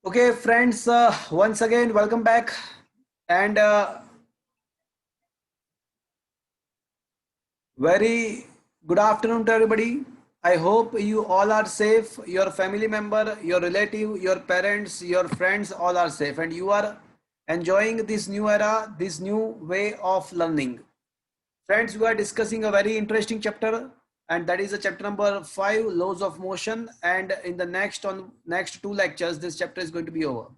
Okay, friends, once again, welcome back. And very good afternoon to everybody. I hope you all are safe. Your family member, your relative, your parents, your friends, all are safe. And you are enjoying this new era, this new way of learning. Friends, we are discussing a very interesting chapter, and that is the chapter number 5, laws of motion. And in the next two lectures, this chapter is going to be over.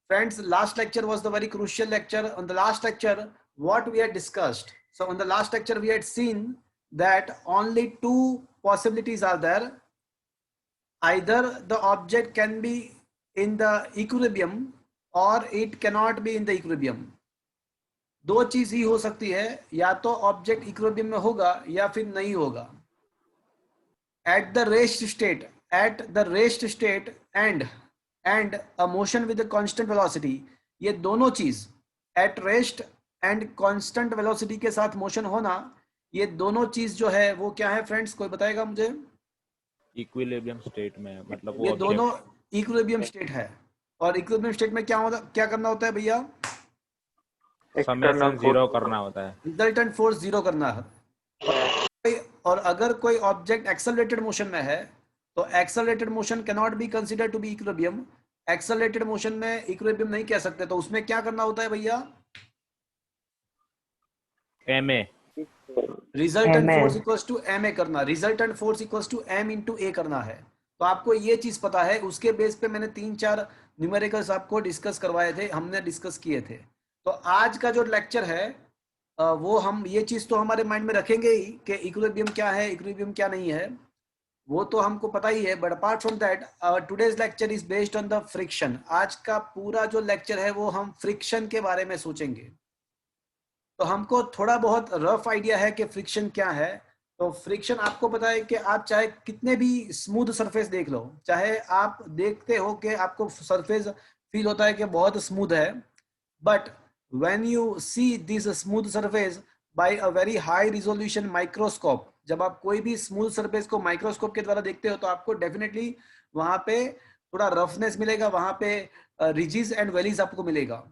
Friends, last lecture was the very crucial lecture. On the last lecture, what we had discussed. So on the last lecture, we had seen that only two possibilities are there. Either the object can be in the equilibrium or it cannot be in the equilibrium. दो चीज ही हो सकती है, या तो object equilibrium में होगा या फिर नहीं होगा. At the rest state and a motion with a constant velocity, ये दोनों चीज at rest and constant velocity के साथ मोशन होना, ये दोनों चीज जो है वो क्या है फ्रेंड्स, कोई बताएगा मुझे? इक्विलिब्रियम स्टेट में, मतलब वो ये दोनों इक्विलिब्रियम स्टेट है. और इक्विलिब्रियम स्टेट में क्या करना होता है भैया? समेशन जीरो करना होता है, रिजल्टेंट फोर्स जीरो करना है. और अगर कोई ऑब्जेक्ट एक्सेलरेटेड मोशन में है तो accelerated motion can not be consider to be equilibrium. Accelerated motion में इक्विलिब्रियम नहीं कह सकते, तो उसमें क्या करना होता है भैया? MA, resultant force equals to M A करना. Resultant force equals to M into A करना है. तो आपको ये चीज पता है, उसके बेस पे मैंने 3-4 न्यूमेरिकल्स आपको डिस्कस करवाए थे, हमने डिस्कस किए थे. तो आज का जो लेक्चर है वो हम ये चीज तो हमारे माइंड में रखेंगे ही कि इक्विलिब्रियम क्या है, इक्विलिब्रियम क्या नहीं है, वो तो हमको पता ही है. But apart from that, today's lecture is based on the friction. आज का पूरा जो लेक्चर है वो हम फ्रिक्शन के बारे में सोचेंगे. तो हमको थोड़ा बहुत रफ आइडिया है कि फ्रिक्शन क्या है. तो फ्रिक्शन आपको पता है कि आप चाहे कितने भी स्मूथ सरफेस देख लो, चाहे आप देखते हो कि आपको सरफेस फील होता है कि बहुत स्मूथ है, but when you see this smooth surface by a very high resolution microscope, जब आप कोई भी स्मूथ सरफेस को माइक्रोस्कोप के द्वारा देखते हो तो आपको डेफिनेटली वहां पे थोड़ा रफनेस मिलेगा, वहां पे रिजिस एंड वैलीज आपको मिलेगा,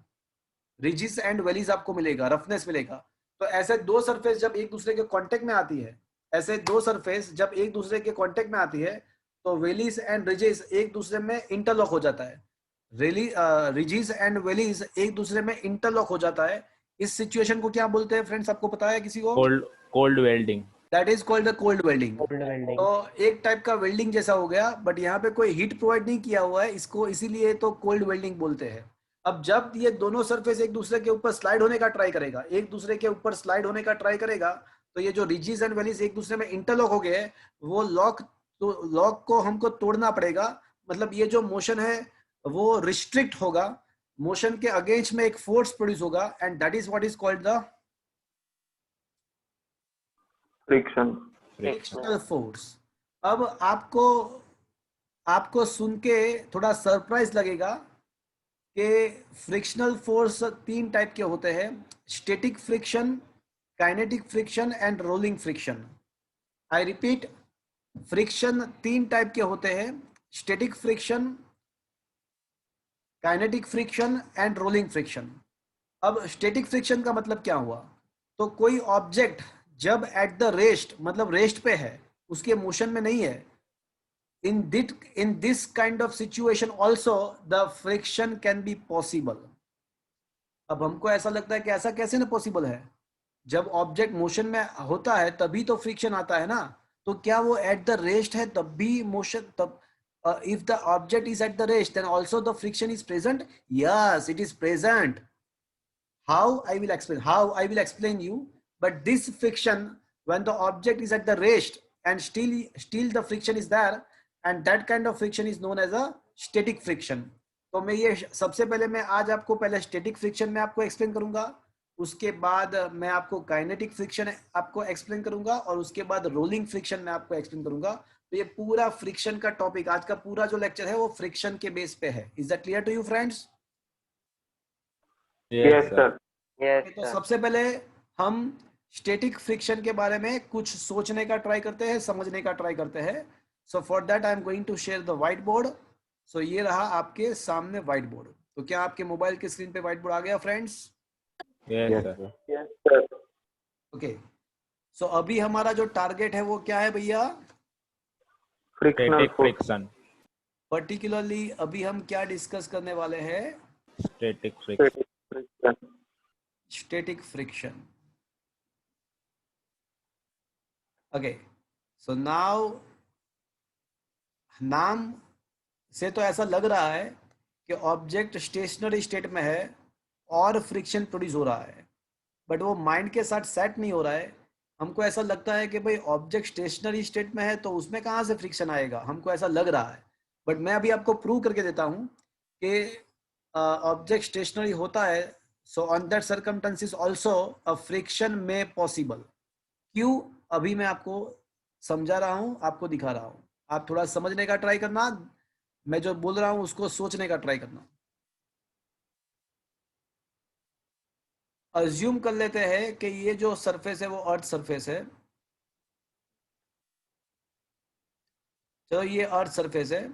रिजिस एंड वैलीज आपको मिलेगा, रफनेस मिलेगा. तो ऐसे दो सरफेस जब एक दूसरे के कांटेक्ट में आती है, ऐसे दो सरफेस जब एक दूसरे के कांटेक्ट में आती है तो वेलीज एंड रिजिस एक दूसरे में इंटरलॉक हो जाता है. रिजिस एंड वेलीज एक दूसरे में इंटरलॉक हो जाता है. इस सिचुएशन को क्या बोलते हैं फ्रेंड्स, आपको पता है किसी को? Cold welding. That is called the cold welding. तो एक टाइप का वेल्डिंग जैसा हो गया, बट यहाँ पे कोई हीट प्रोवाइड नहीं किया हुआ है इसको, इसीलिए तो कोल्ड वेल्डिंग बोलते हैं. अब जब ये दोनों सरफेस एक दूसरे के ऊपर स्लाइड होने का ट्राई करेगा, एक दूसरे के ऊपर स्लाइड होने का ट्राई करेगा, तो ये जो रिजिस एंड वेलीज एक दूसरे में इंटरलॉक हो गए हैं, वो लॉक को हमको तोड़ना पड़ेगा. मतलब ये जो मोशन है वो रिस्ट्रिक्ट होगा, मोशन के अगेंस्ट में एक फोर्स प्रोड्यूस होगा, and that is what is called the frictional force. अब आपको सुन के थोड़ा सरप्राइज लगेगा कि फ्रिक्शनल फोर्स 3 टाइप के होते हैं: static friction, kinetic friction and rolling friction. I repeat, friction 3 type के होते हैं: static friction, kinetic friction and rolling friction. अब स्टैटिक फ्रिक्शन का मतलब क्या हुआ? तो कोई ऑब्जेक्ट जब एट द रेस्ट, मतलब रेस्ट पे है, उसके मोशन में नहीं है, in this kind of situation also the friction can be possible. अब हमको ऐसा लगता है कि ऐसा कैसे ना पॉसिबल है, जब ऑब्जेक्ट मोशन में होता है तभी तो फ्रिक्शन आता है ना. तो क्या वो एट द रेस्ट है तब भी मोशन, तब if the object is at the rest then also the friction is present? Yes, it is present. How I will explain you. But this friction, when the object is at the rest and still the friction is there, and that kind of friction is known as a static friction. तो मैं ये सबसे पहले मैं आज आपको पहले static friction में आपको एक्सप्लेन करूंगा, उसके बाद मैं आपको काइनेटिक फ्रिक्शन आपको एक्सप्लेन करूंगा, और उसके बाद रोलिंग फ्रिक्शन में आपको एक्सप्लेन करूंगा. तो ये पूरा फ्रिक्शन का टॉपिक, आज का पूरा जो लेक्चर है वो फ्रिक्शन के बेस पे है. Is that clear to you friends? Yes sir. तो सबसे पहले हम स्टैटिक फ्रिक्शन के बारे में कुछ सोचने का ट्राई करते हैं, समझने का ट्राई करते हैं. So for that I am going to share the white board. So ये रहा आपके सामने व्हाइट बोर्ड। तो क्या आपके मोबाइल के स्क्रीन पे व्हाइट बोर्ड आ गया friends? Yes sir. Yes, sir. Okay, so अभी हमारा जो टारगेट है वो क्या है भैया? Frictional static force. Friction. Particularly अभी हम क्या डिस्कस करने वाले हैं? Static friction. Static friction. Static friction. Okay, so now नाम से तो ऐसा लग रहा है कि ऑब्जेक्ट स्टेशनरी स्टेट में है और फ्रिक्शन प्रोड्यूस हो रहा है, बट वो माइंड के साथ सेट नहीं हो रहा है। हमको ऐसा लगता है कि भाई ऑब्जेक्ट स्टेशनरी स्टेट में है तो उसमें कहाँ से फ्रिक्शन आएगा, हमको ऐसा लग रहा है। बट मैं अभी आपको प्रूव करके देता हूँ कि ऑब्जेक्ट स्टेशनरी होता है, so on that circumstances also a friction में पॉसिबल। क्यों? अभी मैं आपको समझा रहा हूँ, आपको दिखा रहा हूँ। आप थोड़ा समझने का ट्राई करना, मैं जो बोल रहा हूँ उसको सोचने का ट्राई करना। अज्यूम कर लेते हैं कि ये जो सरफेस है वो अर्थ सरफेस है। चलो ये अर्थ सरफेस है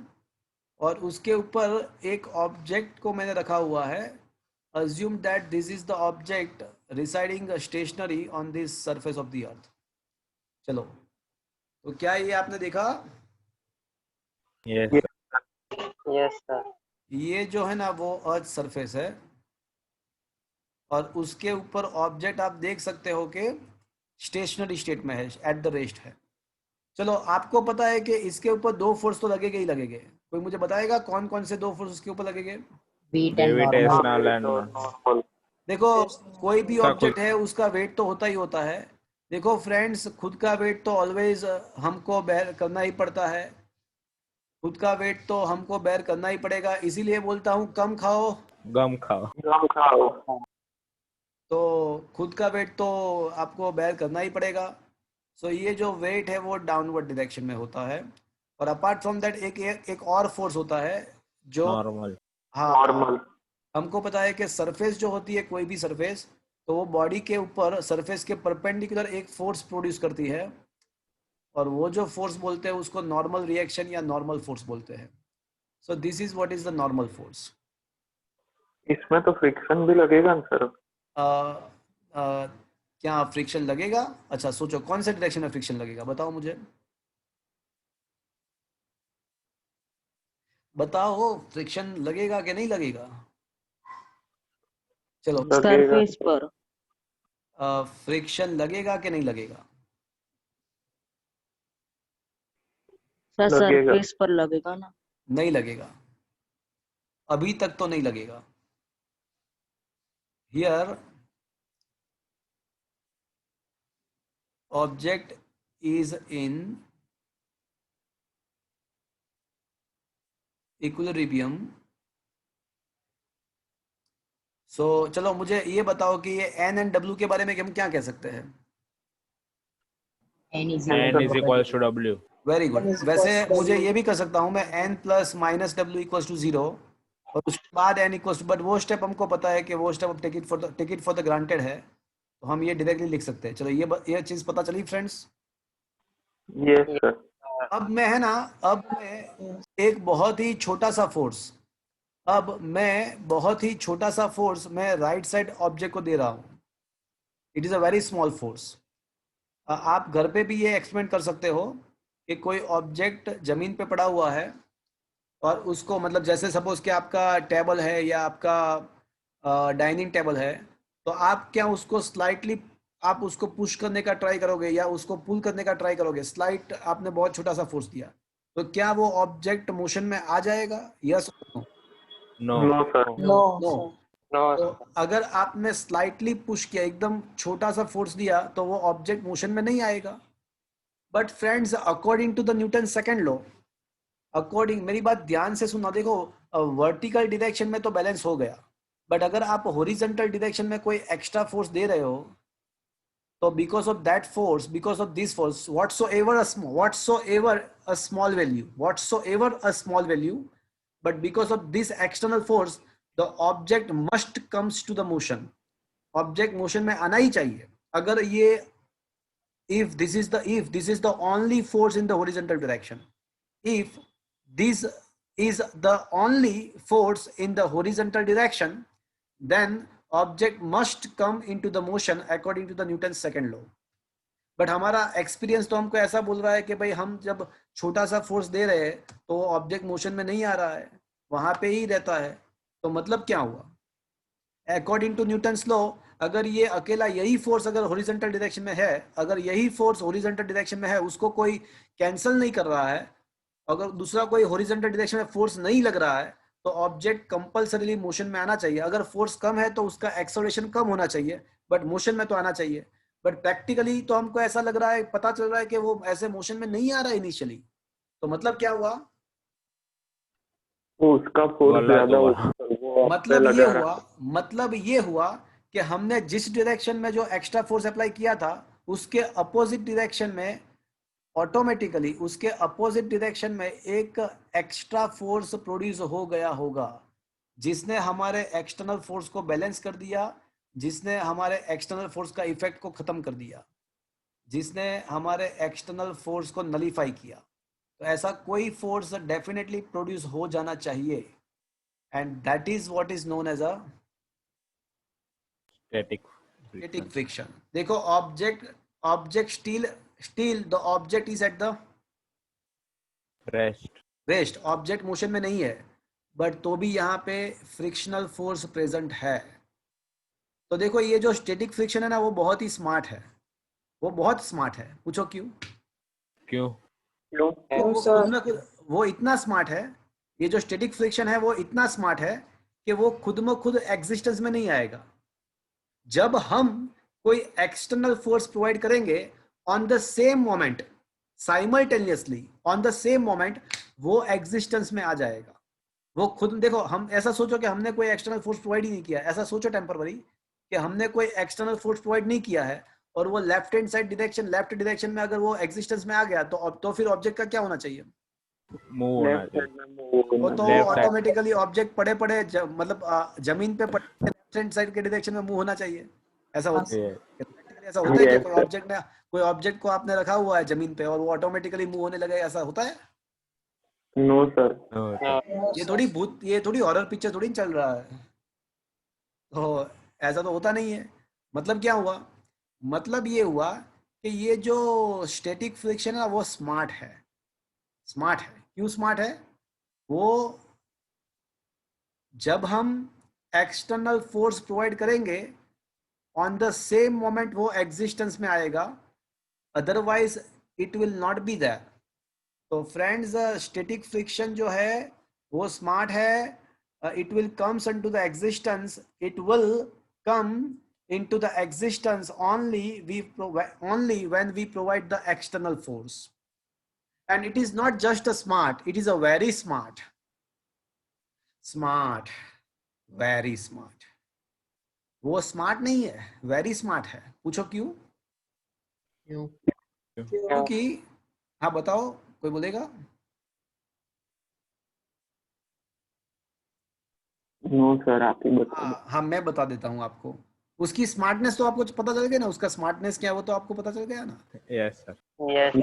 और उसके ऊपर एक ऑब्जेक्ट को मैंने रखा हुआ है। Assume that this is the object residing stationary on this surface of the earth. चलो, तो क्या ये आपने देखा? Yes Yes. Sir. Yes, sir. ये जो है ना वो अर्थ सरफेस है और उसके ऊपर ऑब्जेक्ट आप देख सकते हो कि स्टेशनरी स्टेट में है, एट द रेस्ट है। चलो, आपको पता है कि इसके ऊपर दो फोर्स तो लगेंगे ही लगेंगे। कोई मुझे बताएगा कौन कौन से दो फोर्स उसके ऊपर लगेंगे? Weight and normal. Gravitational and Normal. देखो, कोई भी उसका ऑब्जेक्ट है उसका वेट तो होता ही होता है। देखो फ्रेंड्स, खुद का वेट तो ऑलवेज हमको बेयर करना ही पड़ता है। खुद का वेट तो हमको बेयर करना ही पड़ेगा, इसीलिए बोलता हूँ कम खाओ। गम खाओ। Gum खाओ. तो खुद का वेट तो आपको बेयर करना ही पड़ेगा। सो ये जो वेट है वो डाउनवर्ड डायरेक्शन में होता है। और अपार्ट फ्रॉम दैट एक और फोर्स होता है जो, नॉर्मल। हाँ, Normal. हमको पता है कि सरफेस जो होती है, कोई भी सरफेस, तो वो बॉडी के ऊपर सरफेस के परपेंडिकुलर एक फोर्स प्रोड्यूस करती है और वो जो फोर्स बोलते हैं उसको नॉर्मल रिएक्शन या नॉर्मल फोर्स बोलते हैं। So this is what is the normal force. इसमें तो फ्रिक्शन भी लगेगा ना सर? क्या फ्रिक्शन लगेगा? अच्छा सोचो, कौन से डायरेक्शन में फ्रिक्शन लगेगा, बताओ मुझे, बताओ, फ्रिक्शन लगेगा कि नहीं लगेगा? चलो, लगेगा. सरफेस पर। फ्रिक्शन लगेगा कि नहीं लगेगा? सर लगेगा. सरफेस पर लगेगा ना। नहीं लगेगा, अभी तक तो नहीं लगेगा। Here object is in equilibrium. So चलो मुझे ये बताओ कि ये एन एंड डब्ल्यू के बारे में हम क्या कह सकते हैं? N is N is equals to W. Very good. वैसे मुझे ये भी कर सकता हूँ मैं, N plus minus W equals to zero और उसके बाद एन इक्वल्स टू, बट वो स्टेप हमको पता है कि वो step take it for the granted है, तो हम ये डायरेक्टली लिख सकते हैं। चलो ये चीज पता चली फ्रेंड्स। Yes, sir. अब मैं है ना, अब मैं एक बहुत ही छोटा सा फोर्स, अब मैं बहुत ही छोटा सा फोर्स मैं राइट साइड ऑब्जेक्ट को दे रहा हूँ। It is a very small force. आप घर पे भी ये एक्सपेरिमेंट कर सकते हो कि कोई ऑब्जेक्ट जमीन पे पड़ा हुआ है और उसको, मतलब जैसे सपोज कि आपका टेबल है या आपका डाइनिंग टेबल है, तो आप क्या उसको स्लाइटली, आप उसको पुश करने का ट्राई करोगे या उसको पुल करने का ट्राई करोगे? स्लाइट आपने बहुत छोटा सा फोर्स दिया, तो क्या वो ऑब्जेक्ट मोशन में आ जाएगा? Yes? No. No, sir. No no. Sir. No, तो अगर आपने स्लाइटली पुश किया, एकदम छोटा सा फोर्स दिया, तो वो ऑब्जेक्ट मोशन में नहीं आएगा। But friends, according to the Newton second law, according, मेरी बात ध्यान से सुनना, देखो वर्टिकल डायरेक्शन में तो बैलेंस हो गया, बट अगर आप हॉरिजॉन्टल डायरेक्शन में कोई एक्स्ट्रा फोर्स दे रहे हो, तो because of that force, because of this force, whatsoever a small value, but because of this external force, the object must comes to the motion. Object motion में आना ही चाहिए। अगर ये, if this is the only force in the horizontal direction, if this is the only force in the horizontal direction, then object must come into the motion according to the Newton's second law. But हमारा experience तो हमको ऐसा बोल रहा है कि भाई हम जब छोटा सा फोर्स दे रहे हैं तो ऑब्जेक्ट मोशन में नहीं आ रहा है, वहां पे ही रहता है. तो मतलब क्या हुआ? अकॉर्डिंग टू न्यूटन्स लॉ, अगर ये अकेला यही फोर्स अगर हॉरिजॉन्टल डायरेक्शन में है, अगर यही फोर्स हॉरिजॉन्टल डायरेक्शन में है, उसको कोई कैंसिल नहीं कर रहा है, अगर दूसरा कोई हॉरिजॉन्टल डायरेक्शन में फोर्स नहीं लग रहा है, तो ऑब्जेक्ट कंपल्सरीली मोशन में आना चाहिए. अगर फोर्स कम है तो उसका एक्सेलरेशन कम होना चाहिए, बट मोशन में तो आना चाहिए. बट प्रैक्टिकली तो हमको ऐसा लग रहा है, पता चल रहा है कि वो ऐसे मोशन में नहीं आ रहा है इनिशियली. तो मतलब क्या हुआ? उसका फोर्स ज्यादा मतलब ये हुआ कि हमने जिस डायरेक्शन में जो एक्स्ट्रा फोर्स अप्लाई किया था, उसके अपोजिट डायरेक्शन में ऑटोमेटिकली उसके अपोजिट डायरेक्शन में एक एक्स्ट्रा फोर्स प्रोड्यूस हो गया होगा, जिसने हमारे एक्सटर्नल फोर्स को बैलेंस कर दिया, जिसने हमारे एक्सटर्नल फोर्स का इफेक्ट को खत्म कर दिया, जिसने हमारे एक्सटर्नल फोर्स को नलीफाई किया. तो ऐसा कोई फोर्स डेफिनेटली प्रोड्यूस हो जाना चाहिए, and that is what is known as a static friction. देखो object still the object is at the rest. Object motion में नहीं है, बट तो भी यहाँ पे फ्रिक्शनल फोर्स प्रेजेंट है. तो देखो ये जो स्टैटिक फ्रिक्शन है ना, वो बहुत ही स्मार्ट है, वो बहुत स्मार्ट है. पूछो क्यों? वो इतना स्मार्ट है, ये जो स्टैटिक फ्रिक्शन है वो इतना स्मार्ट है कि वो खुद में खुद एग्जिस्टेंस में नहीं आएगा. जब हम कोई एक्सटर्नल फोर्स प्रोवाइड करेंगे on the same moment, simultaneously on the same moment, वो एग्जिस्टेंस में आ जाएगा. वो खुद, देखो हम ऐसा सोचो कि हमने कोई एक्सटर्नल फोर्स प्रोवाइड ही नहीं किया, ऐसा सोचो टेम्पररी कि हमने कोई एक्सटर्नल फोर्स प्रोवाइड नहीं किया है, और वो left hand side direction, left direction में अगर वो एग्जिस्टेंस में आ गया, तो फिर ऑब्जेक्ट का क्या होना चाहिए? वो तो ऑटोमेटिकली ऑब्जेक्ट पड़े मतलब जमीन पे लेफ्ट हैंड साइड के डायरेक्शन में मूव होना चाहिए. ऐसा होता है कि कोई ऑब्जेक्ट को आपने रखा हुआ है जमीन पे और वो ऑटोमेटिकली मूव होने लगे, ऐसा होता है? No sir. ये थोड़ी हॉरर पिक्चर थोड़ी चल रहा है. तो ऐसा तो होता नहीं है. मतलब क्या हुआ? मतलब ये हुआ कि ये जो स्टैटिक फ्रिक्शन है वो स्मार्ट है. क्यों स्मार्ट है? वो जब हम एक्सटर्नल फोर्स प्रोवाइड करेंगे ऑन द सेम मोमेंट वो एग्जिस्टेंस में आएगा, otherwise it will not be there. तो फ्रेंड्स, स्टैटिक फ्रिक्शन जो है वो स्मार्ट है. It will comes into the existence, it will come into the existence only when we provide the external force. And it is not just a smart, it is a very smart, very smart. वो smart नहीं है, very smart है. पूछो क्यों? क्योंकि, हाँ बताओ, कोई बोलेगा? नो सर, आप ही बताओ. हाँ मैं बता देता हूँ आपको. उसकी स्मार्टनेस तो आपको पता चल गया ना, उसका स्मार्टनेस क्या है वो तो आपको पता चल गया ना. Yes sir.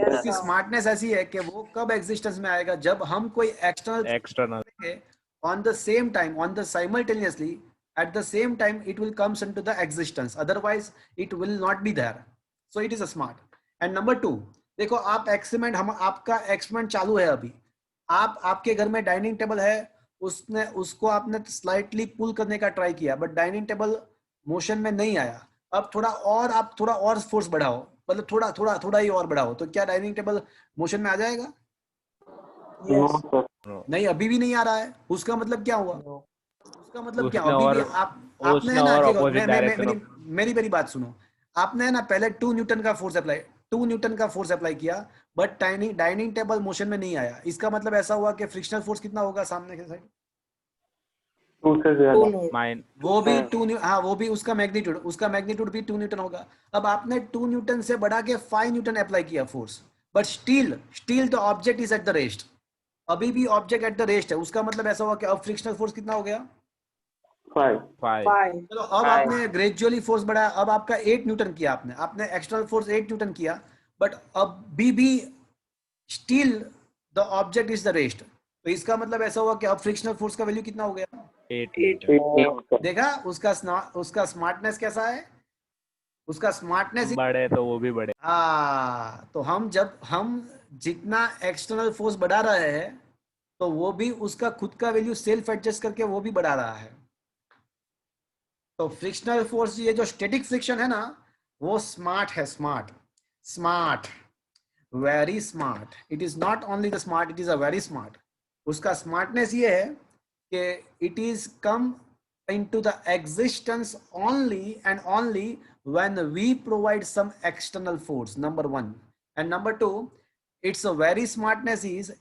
उसकी स्मार्टनेस ऐसी है कि वो कब एग्जिस्टेंस में आएगा? जब हम कोई external on the same time, on the simultaneously, at the same time it will comes into the existence, otherwise it will not be there. So it is a smart. And number 2, देखो आप experiment, आपका experiment चालू है अभी. आपके घर में dining table है, उसको आपने स्लाइटली पुल करने का ट्राई किया, बट डाइनिंग टेबल मोशन में नहीं आया. अब आप थोड़ा और फोर्स बढ़ाओ, मतलब थोड़ा ही और बढ़ाओ, तो क्या डाइनिंग टेबल मोशन में आ जाएगा? नहीं, अभी भी नहीं आ रहा है. उसका मतलब क्या हुआ? उसका मतलब क्या? अभी भी आपने ना, मेरी बात सुनो. आपने ना पहले 2 न्यूटन का फोर्स अप्लाई किया, बट डाइनिंग टेबल मोशन में नहीं आया. इसका मतलब ऐसा हुआ कि फ्रिक्शनल फोर्स कितना होगा सामने के साइड? वो भी 2, हाँ वो भी उसका मैग्नीट्यूड भी 2 न्यूटन होगा. अब आपने 2 न्यूटन से बढ़ा के 5 न्यूटन अप्लाई किया force, but still the object is at the rest. अभी भी ऑब्जेक्ट एट द रेस्ट है. उसका मतलब ऐसा हुआ कि अब फ्रिक्शनल फोर्स कितना हो गया? 5. चलो अब आपने ग्रेजुअली फोर्स बढ़ाया, अब आपका 8 न्यूटन किया आपने एक्सटर्नल फोर्स 8 न्यूटन किया, बट अभी भी still the object is the rest. तो इसका मतलब ऐसा हुआ कि अब फ्रिक्शनल फोर्स का वैल्यू कितना हो गया? 8 8 न्यूटन। न्यूटन। देखा उसका स्मार्टनेस कैसा है? उसका स्मार्टनेस हम बड़े तो वो भी बड़े। हाँ, तो हम जितना एक्सटर्नल फोर्स बढ़ा रहे हैं तो वो भी उसका खुद का वैल्यू सेल्फ एडजस्ट करके वो भी बढ़ा रहा है। तो फ्रिक्शनल फोर्स, ये जो स्टैटिक फ्रिक्शन है ना, वो स्मार्ट है, smart, very smart. It is not only the smart, it is a very smart. उसका स्मार्टनेस ये है कि it is come into the existence only and only when we provide some external force, number one. And number two, its very smartness is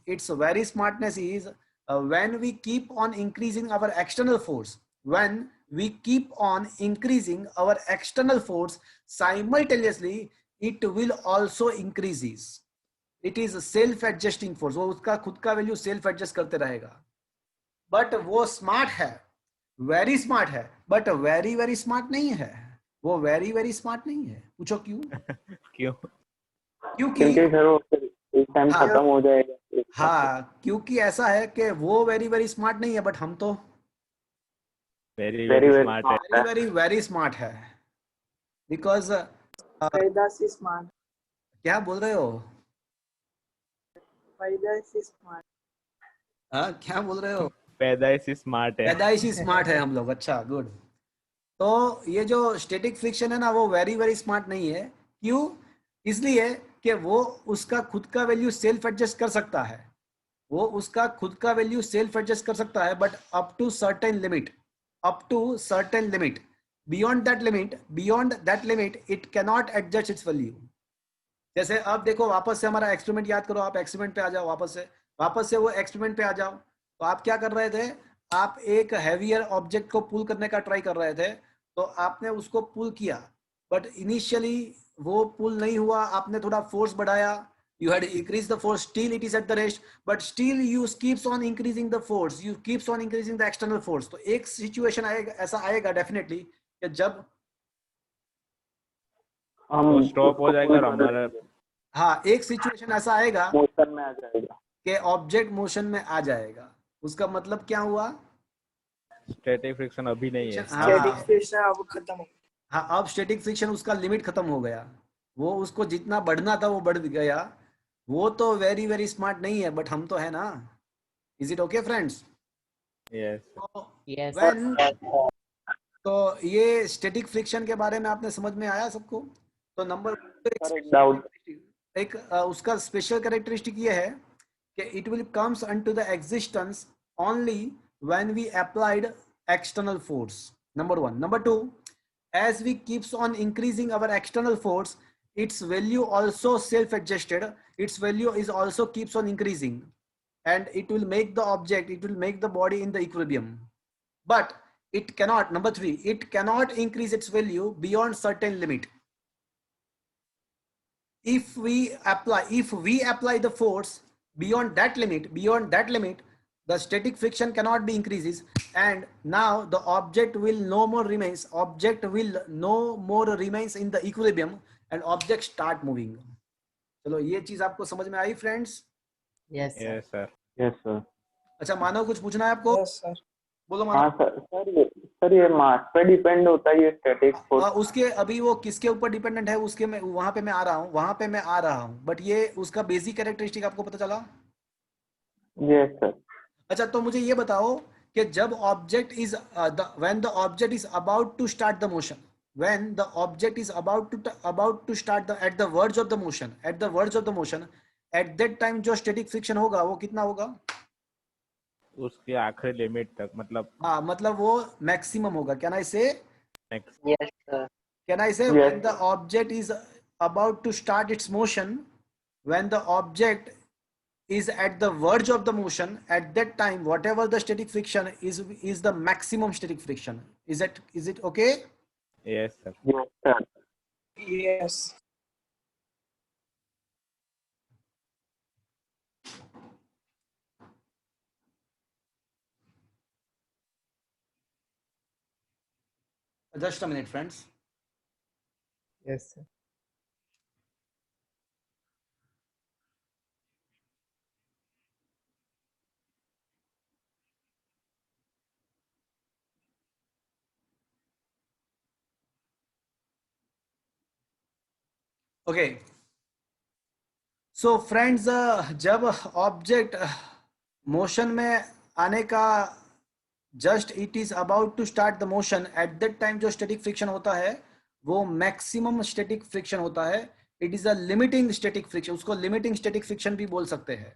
when we keep on increasing our external force, when we keep on increasing our external force, simultaneously it will also increases. It is a self adjusting force, वो उसका खुद का value self adjust करते रहेगा। But वो smart है, very smart है, but very very smart नहीं है। वो वेरी वेरी स्मार्ट नहीं है। पूछो क्यों? क्यों? क्योंकि क्योंकि सर वो फिर एक टाइम हाँ, खत्म हो जाएगा। हाँ, क्योंकि ऐसा है कि वो वेरी वेरी स्मार्ट नहीं है, बट हम तो very very very very smart है। वेरी वेरी वेरी स्मार्ट है। बिकॉज पैदाइशी स्मार्ट, क्या बोल रहे हो? पैदाइशी स्मार्ट। हाँ, क्या बोल रहे हो? पैदाइशी स्मार्ट है। पैदाइशी स्मार्ट है हम लोग। अच्छा, गुड। तो ये जो स्टैटिक फ्रिक्शन है ना, वो वेरी वेरी स्मार्ट नहीं है। क्यों? इसलिए कि वो उसका खुद का वैल्यू सेल्फ एडजस्ट कर सकता है। वो उसका खुद का वैल्यू सेल्फ एडजस्ट कर सकता है, but up to certain limit, up to certain limit. Beyond that limit it cannot adjust its value. जैसे अब देखो, वापस से हमारा एक्सपेरिमेंट याद करो। आप एक्सपेरिमेंट पे आ जाओ, वापस से वो एक्सपेरिमेंट पे आ जाओ। तो आप क्या कर रहे थे? आप एक हैवियर ऑब्जेक्ट को पुल करने का ट्राई कर रहे थे। तो आपने उसको पुल किया, बट इनिशियली वो पुल नहीं हुआ। आपने थोड़ा फोर्स बढ़ाया, you had increased the force, still it is at the rest, but still you keeps on increasing the force, you keeps on increasing the external force. तो एक सिचुएशन आएगा, ऐसा आएगा डेफिनेटली, कि जब तो स्टॉप हो जाएगा और हमारा हाँ, एक सिचुएशन ऐसा आएगा मोशन में आ जाएगा। कि ऑब्जेक्ट मोशन में आ जाएगा। उसका मतलब क्या हुआ? स्टैटिक फ्रिक्शन अभी नहीं है। स्टैटिक हाँ, फ्रिक्शन अब खत्म हो गया। हाँ, अब स्टैटिक फ्रिक्शन उसका लिमिट खत्म हो गया। वो उसको जितना बढ़ना था वो बढ़ गया। वो तो वेरी वेरी स्मार्ट नहीं है, बट हम तो है ना। Is it okay friends? Yes. Yes. When तो ये स्टैटिक फ्रिक्शन के बारे में आपने समझ में आया सबको? तो नंबर सर एक डाउट, एक उसका स्पेशल कैरेक्टरिस्टिक ये है कि it will comes unto the existence only when we applied external force, number one. Number two, as we keeps on increasing our external force, its value also self adjusted, its value is also keeps on increasing, and it will make the object, it will make the body in the equilibrium. But it cannot, number three, it cannot increase its value beyond certain limit. If we apply the force beyond that limit, the static friction cannot be increases, and now the object will no more remains in the equilibrium, and object start moving. चलो, ये चीज आपको समझ में आई friends? Yes, sir. Yes sir. Yes sir. अच्छा, मानव, कुछ पूछना है आपको? Yes sir. बोलो हाँ मानव। सर ये मास पे डिपेंड होता है ये स्टैटिक फोर्स। उसके अभी वो किसके ऊपर डिपेंडेंट है, उसके में वहां पे मैं आ रहा हूँ, बट ये उसका बेसिक कैरेक्टरिस्टिक आपको पता चला? Yes sir. अच्छा, तो मुझे ये बताओ कि जब object is when the object is about to start the motion, when the object is about to start the at the verge of the motion, at that time जो स्टैटिक फ्रिक्शन होगा वो कितना होगा? उसके आखिरी लिमिट तक, मतलब हाँ, मतलब वो मैक्सिमम होगा। कैन आई से next. Yes, sir. when the object is about to start its motion, when the object is at the verge of the motion, at that time whatever the static friction is the maximum static friction. Is it okay? Yes sir. Yes sir. Yes. Just a minute, friends. Yes sir. Okay, so friends, जब object motion में आने का just it is about to start the motion, at that time जो static friction होता है वो maximum static friction होता है. It is a limiting static friction, उसको लिमिटिंग स्टैटिक फ्रिक्शन भी बोल सकते हैं.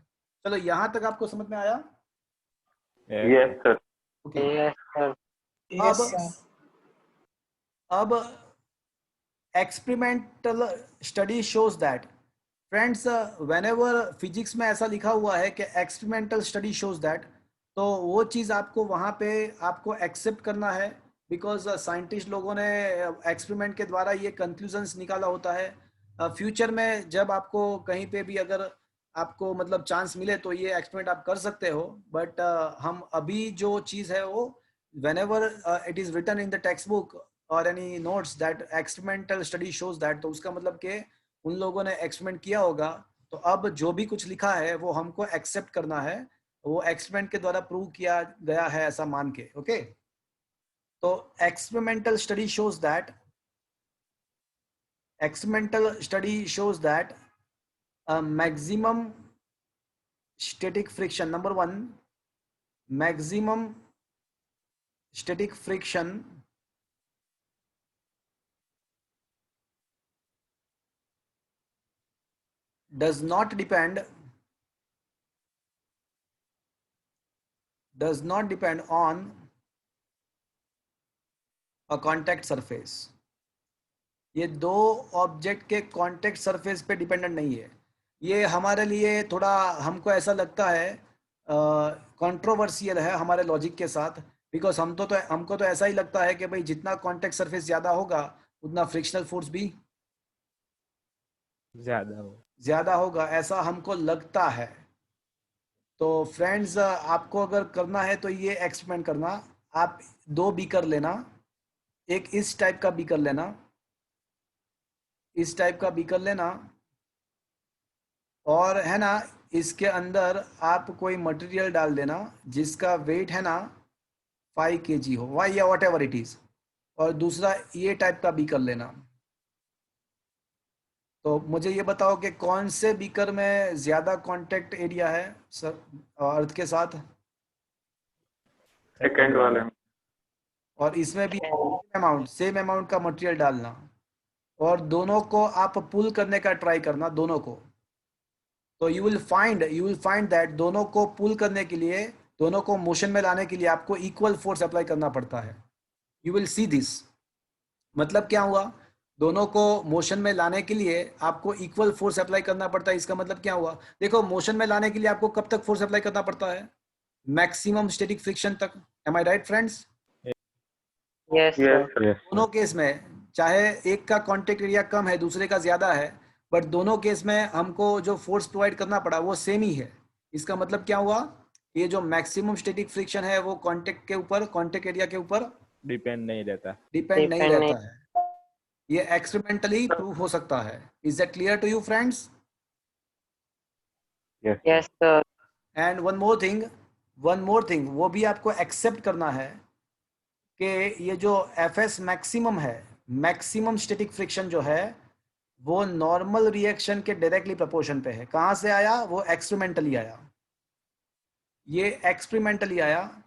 चलो यहां तक आपको समझ में आया? Yes sir. Okay, Yes, sir. Yes, sir. अब experimental study shows that, friends, whenever physics में ऐसा लिखा हुआ है कि एक्सपेरिमेंटल स्टडी शोज दैट, तो वो चीज़ आपको वहाँ पे आपको एक्सेप्ट करना है, बिकॉज साइंटिस्ट लोगों ने एक्सपेरिमेंट के द्वारा ये कंक्लूजन्स निकाला होता है. फ्यूचर में जब आपको कहीं पे भी अगर आपको मतलब चांस मिले तो ये एक्सपेरिमेंट आप कर सकते हो, बट हम अभी जो चीज़ है वो whenever it is written in the textbook or any notes that experimental study shows that, तो उसका मतलब कि उन लोगों ने एक्सपेरिमेंट किया होगा, तो अब जो भी कुछ लिखा है वो हमको एक्सेप्ट करना है, वो एक्सपेरिमेंट के द्वारा प्रूव किया गया है ऐसा मान के. ओके, तो experimental study shows that maximum static friction, number 1, maximum static friction does not depend on a contact surface. ये दो ऑब्जेक्ट के कॉन्टेक्ट सरफेस पे डिपेंडेंट नहीं है. ये हमारे लिए थोड़ा हमको ऐसा लगता है कंट्रोवर्शियल है हमारे लॉजिक के साथ, बिकॉज हमको तो ऐसा ही लगता है कि भाई जितना कॉन्टेक्ट सरफेस ज़्यादा होगा उतना फ्रिक्शनल फोर्स भी ज़्यादा होगा, ऐसा हमको लगता है. तो फ्रेंड्स, आपको अगर करना है तो ये एक्सपेरिमेंट करना. आप 2 बीकर लेना, एक इस टाइप का बीकर लेना, इस टाइप का बीकर लेना, और है ना इसके अंदर आप कोई मटेरियल डाल देना जिसका वेट है ना 5 kg हो, वाई या वॉट एवर इट इज, और दूसरा ये टाइप का बीकर लेना. तो मुझे ये बताओ कि कौन से बीकर में ज्यादा कांटेक्ट एरिया है सर अर्थ के साथ? सेकंड वाले में. और इसमें भी सेम अमाउंट का मटेरियल डालना, और दोनों को आप पुल करने का ट्राई करना, दोनों को. तो यू विल फाइंड दैट दोनों को पुल करने के लिए, दोनों को मोशन में लाने के लिए आपको इक्वल फोर्स अप्लाई करना पड़ता है. You will see this. मतलब क्या हुआ? दोनों को मोशन में लाने के लिए आपको इक्वल फोर्स अप्लाई करना पड़ता है. इसका मतलब क्या हुआ? देखो, मोशन में लाने के लिए आपको कब तक फोर्स अप्लाई करना पड़ता है? मैक्सिमम स्टैटिक फ्रिक्शन तक. Am I right friends? Yes, yes sir. Sir. दोनों केस में, चाहे एक का कॉन्टेक्ट एरिया कम है दूसरे का ज्यादा है, बट दोनों केस में हमको जो फोर्स प्रोवाइड करना पड़ा वो सेम ही है. इसका मतलब क्या हुआ? ये जो मैक्सिमम स्टैटिक फ्रिक्शन है वो कॉन्टेक्ट के ऊपर, कॉन्टेक्ट एरिया के ऊपर डिपेंड नहीं रहता है. ये एक्सपेरिमेंटली प्रूव हो सकता है. Is that clear to you friends? Yes, sir. And one more thing, वो भी आपको एक्सेप्ट करना है कि ये जो एफएस मैक्सिमम है, मैक्सिमम स्टैटिक फ्रिक्शन जो है वो नॉर्मल रिएक्शन के डायरेक्टली प्रोपोर्शन पे है. कहाँ से आया? वो एक्सपेरिमेंटली आया. ये एक्सपेरिमेंटली आया.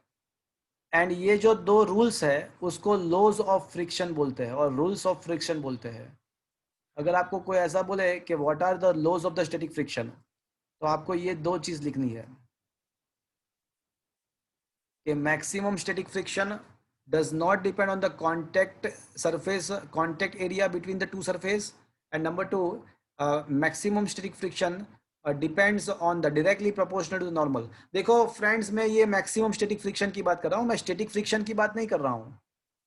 एंड ये जो 2 रूल्स है उसको लॉज ऑफ फ्रिक्शन बोलते हैं और रूल्स ऑफ फ्रिक्शन बोलते हैं. अगर आपको कोई ऐसा बोले कि what are the laws of the static friction, तो आपको ये 2 चीज लिखनी है कि maximum static friction does not depend on the contact area between the two surface, and number 2, maximum static friction depends on the directly proportional to the normal. देखो friends, मैं ये मैक्सिमम स्टैटिक फ्रिक्शन की बात कर रहा हूँ, मैं static friction की बात नहीं कर रहा हूँ.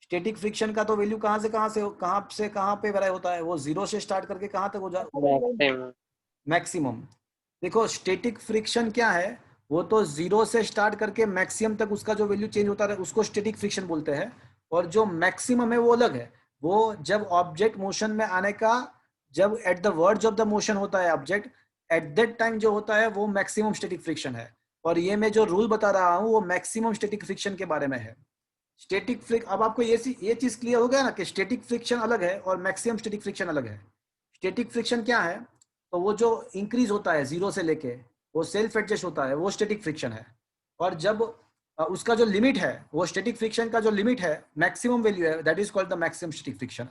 स्टैटिक फ्रिक्शन का तो वैल्यू कहाँ से कहाँ पे वेरी होता है? वो 0 से स्टार्ट करके कहाँ तक हो जाता? मैक्सिमम. देखो, स्टैटिक फ्रिक्शन क्या है? वो तो 0 से स्टार्ट करके मैक्सिमम तक उसका जो वैल्यू चेंज होता है उसको स्टैटिक फ्रिक्शन बोलते हैं. और जो मैक्सिमम है वो अलग है. वो जब ऑब्जेक्ट मोशन में आने का, जब eight the verge of the motion होता है ऑब्जेक्ट, एट दैट टाइम जो होता है वो मैक्सिमम स्टैटिक फ्रिक्शन है. और ये मैं जो रूल बता रहा हूँ वो मैक्सिमम स्टैटिक फ्रिक्शन के बारे में है. अब आपको ये चीज क्लियर हो गया ना कि स्टैटिक फ्रिक्शन अलग है और मैक्सिमम स्टैटिक फ्रिक्शन अलग है. स्टैटिक फ्रिक्शन क्या है? तो वो जो इंक्रीज होता है जीरो से लेके, वो सेल्फ एडजस्ट होता है, वो स्टैटिक फ्रिक्शन है। और जब उसका जो लिमिट है, वो स्टैटिक फ्रिक्शन का जो लिमिट है, मैक्सिमम वैल्यू है, that is called the maximum static friction.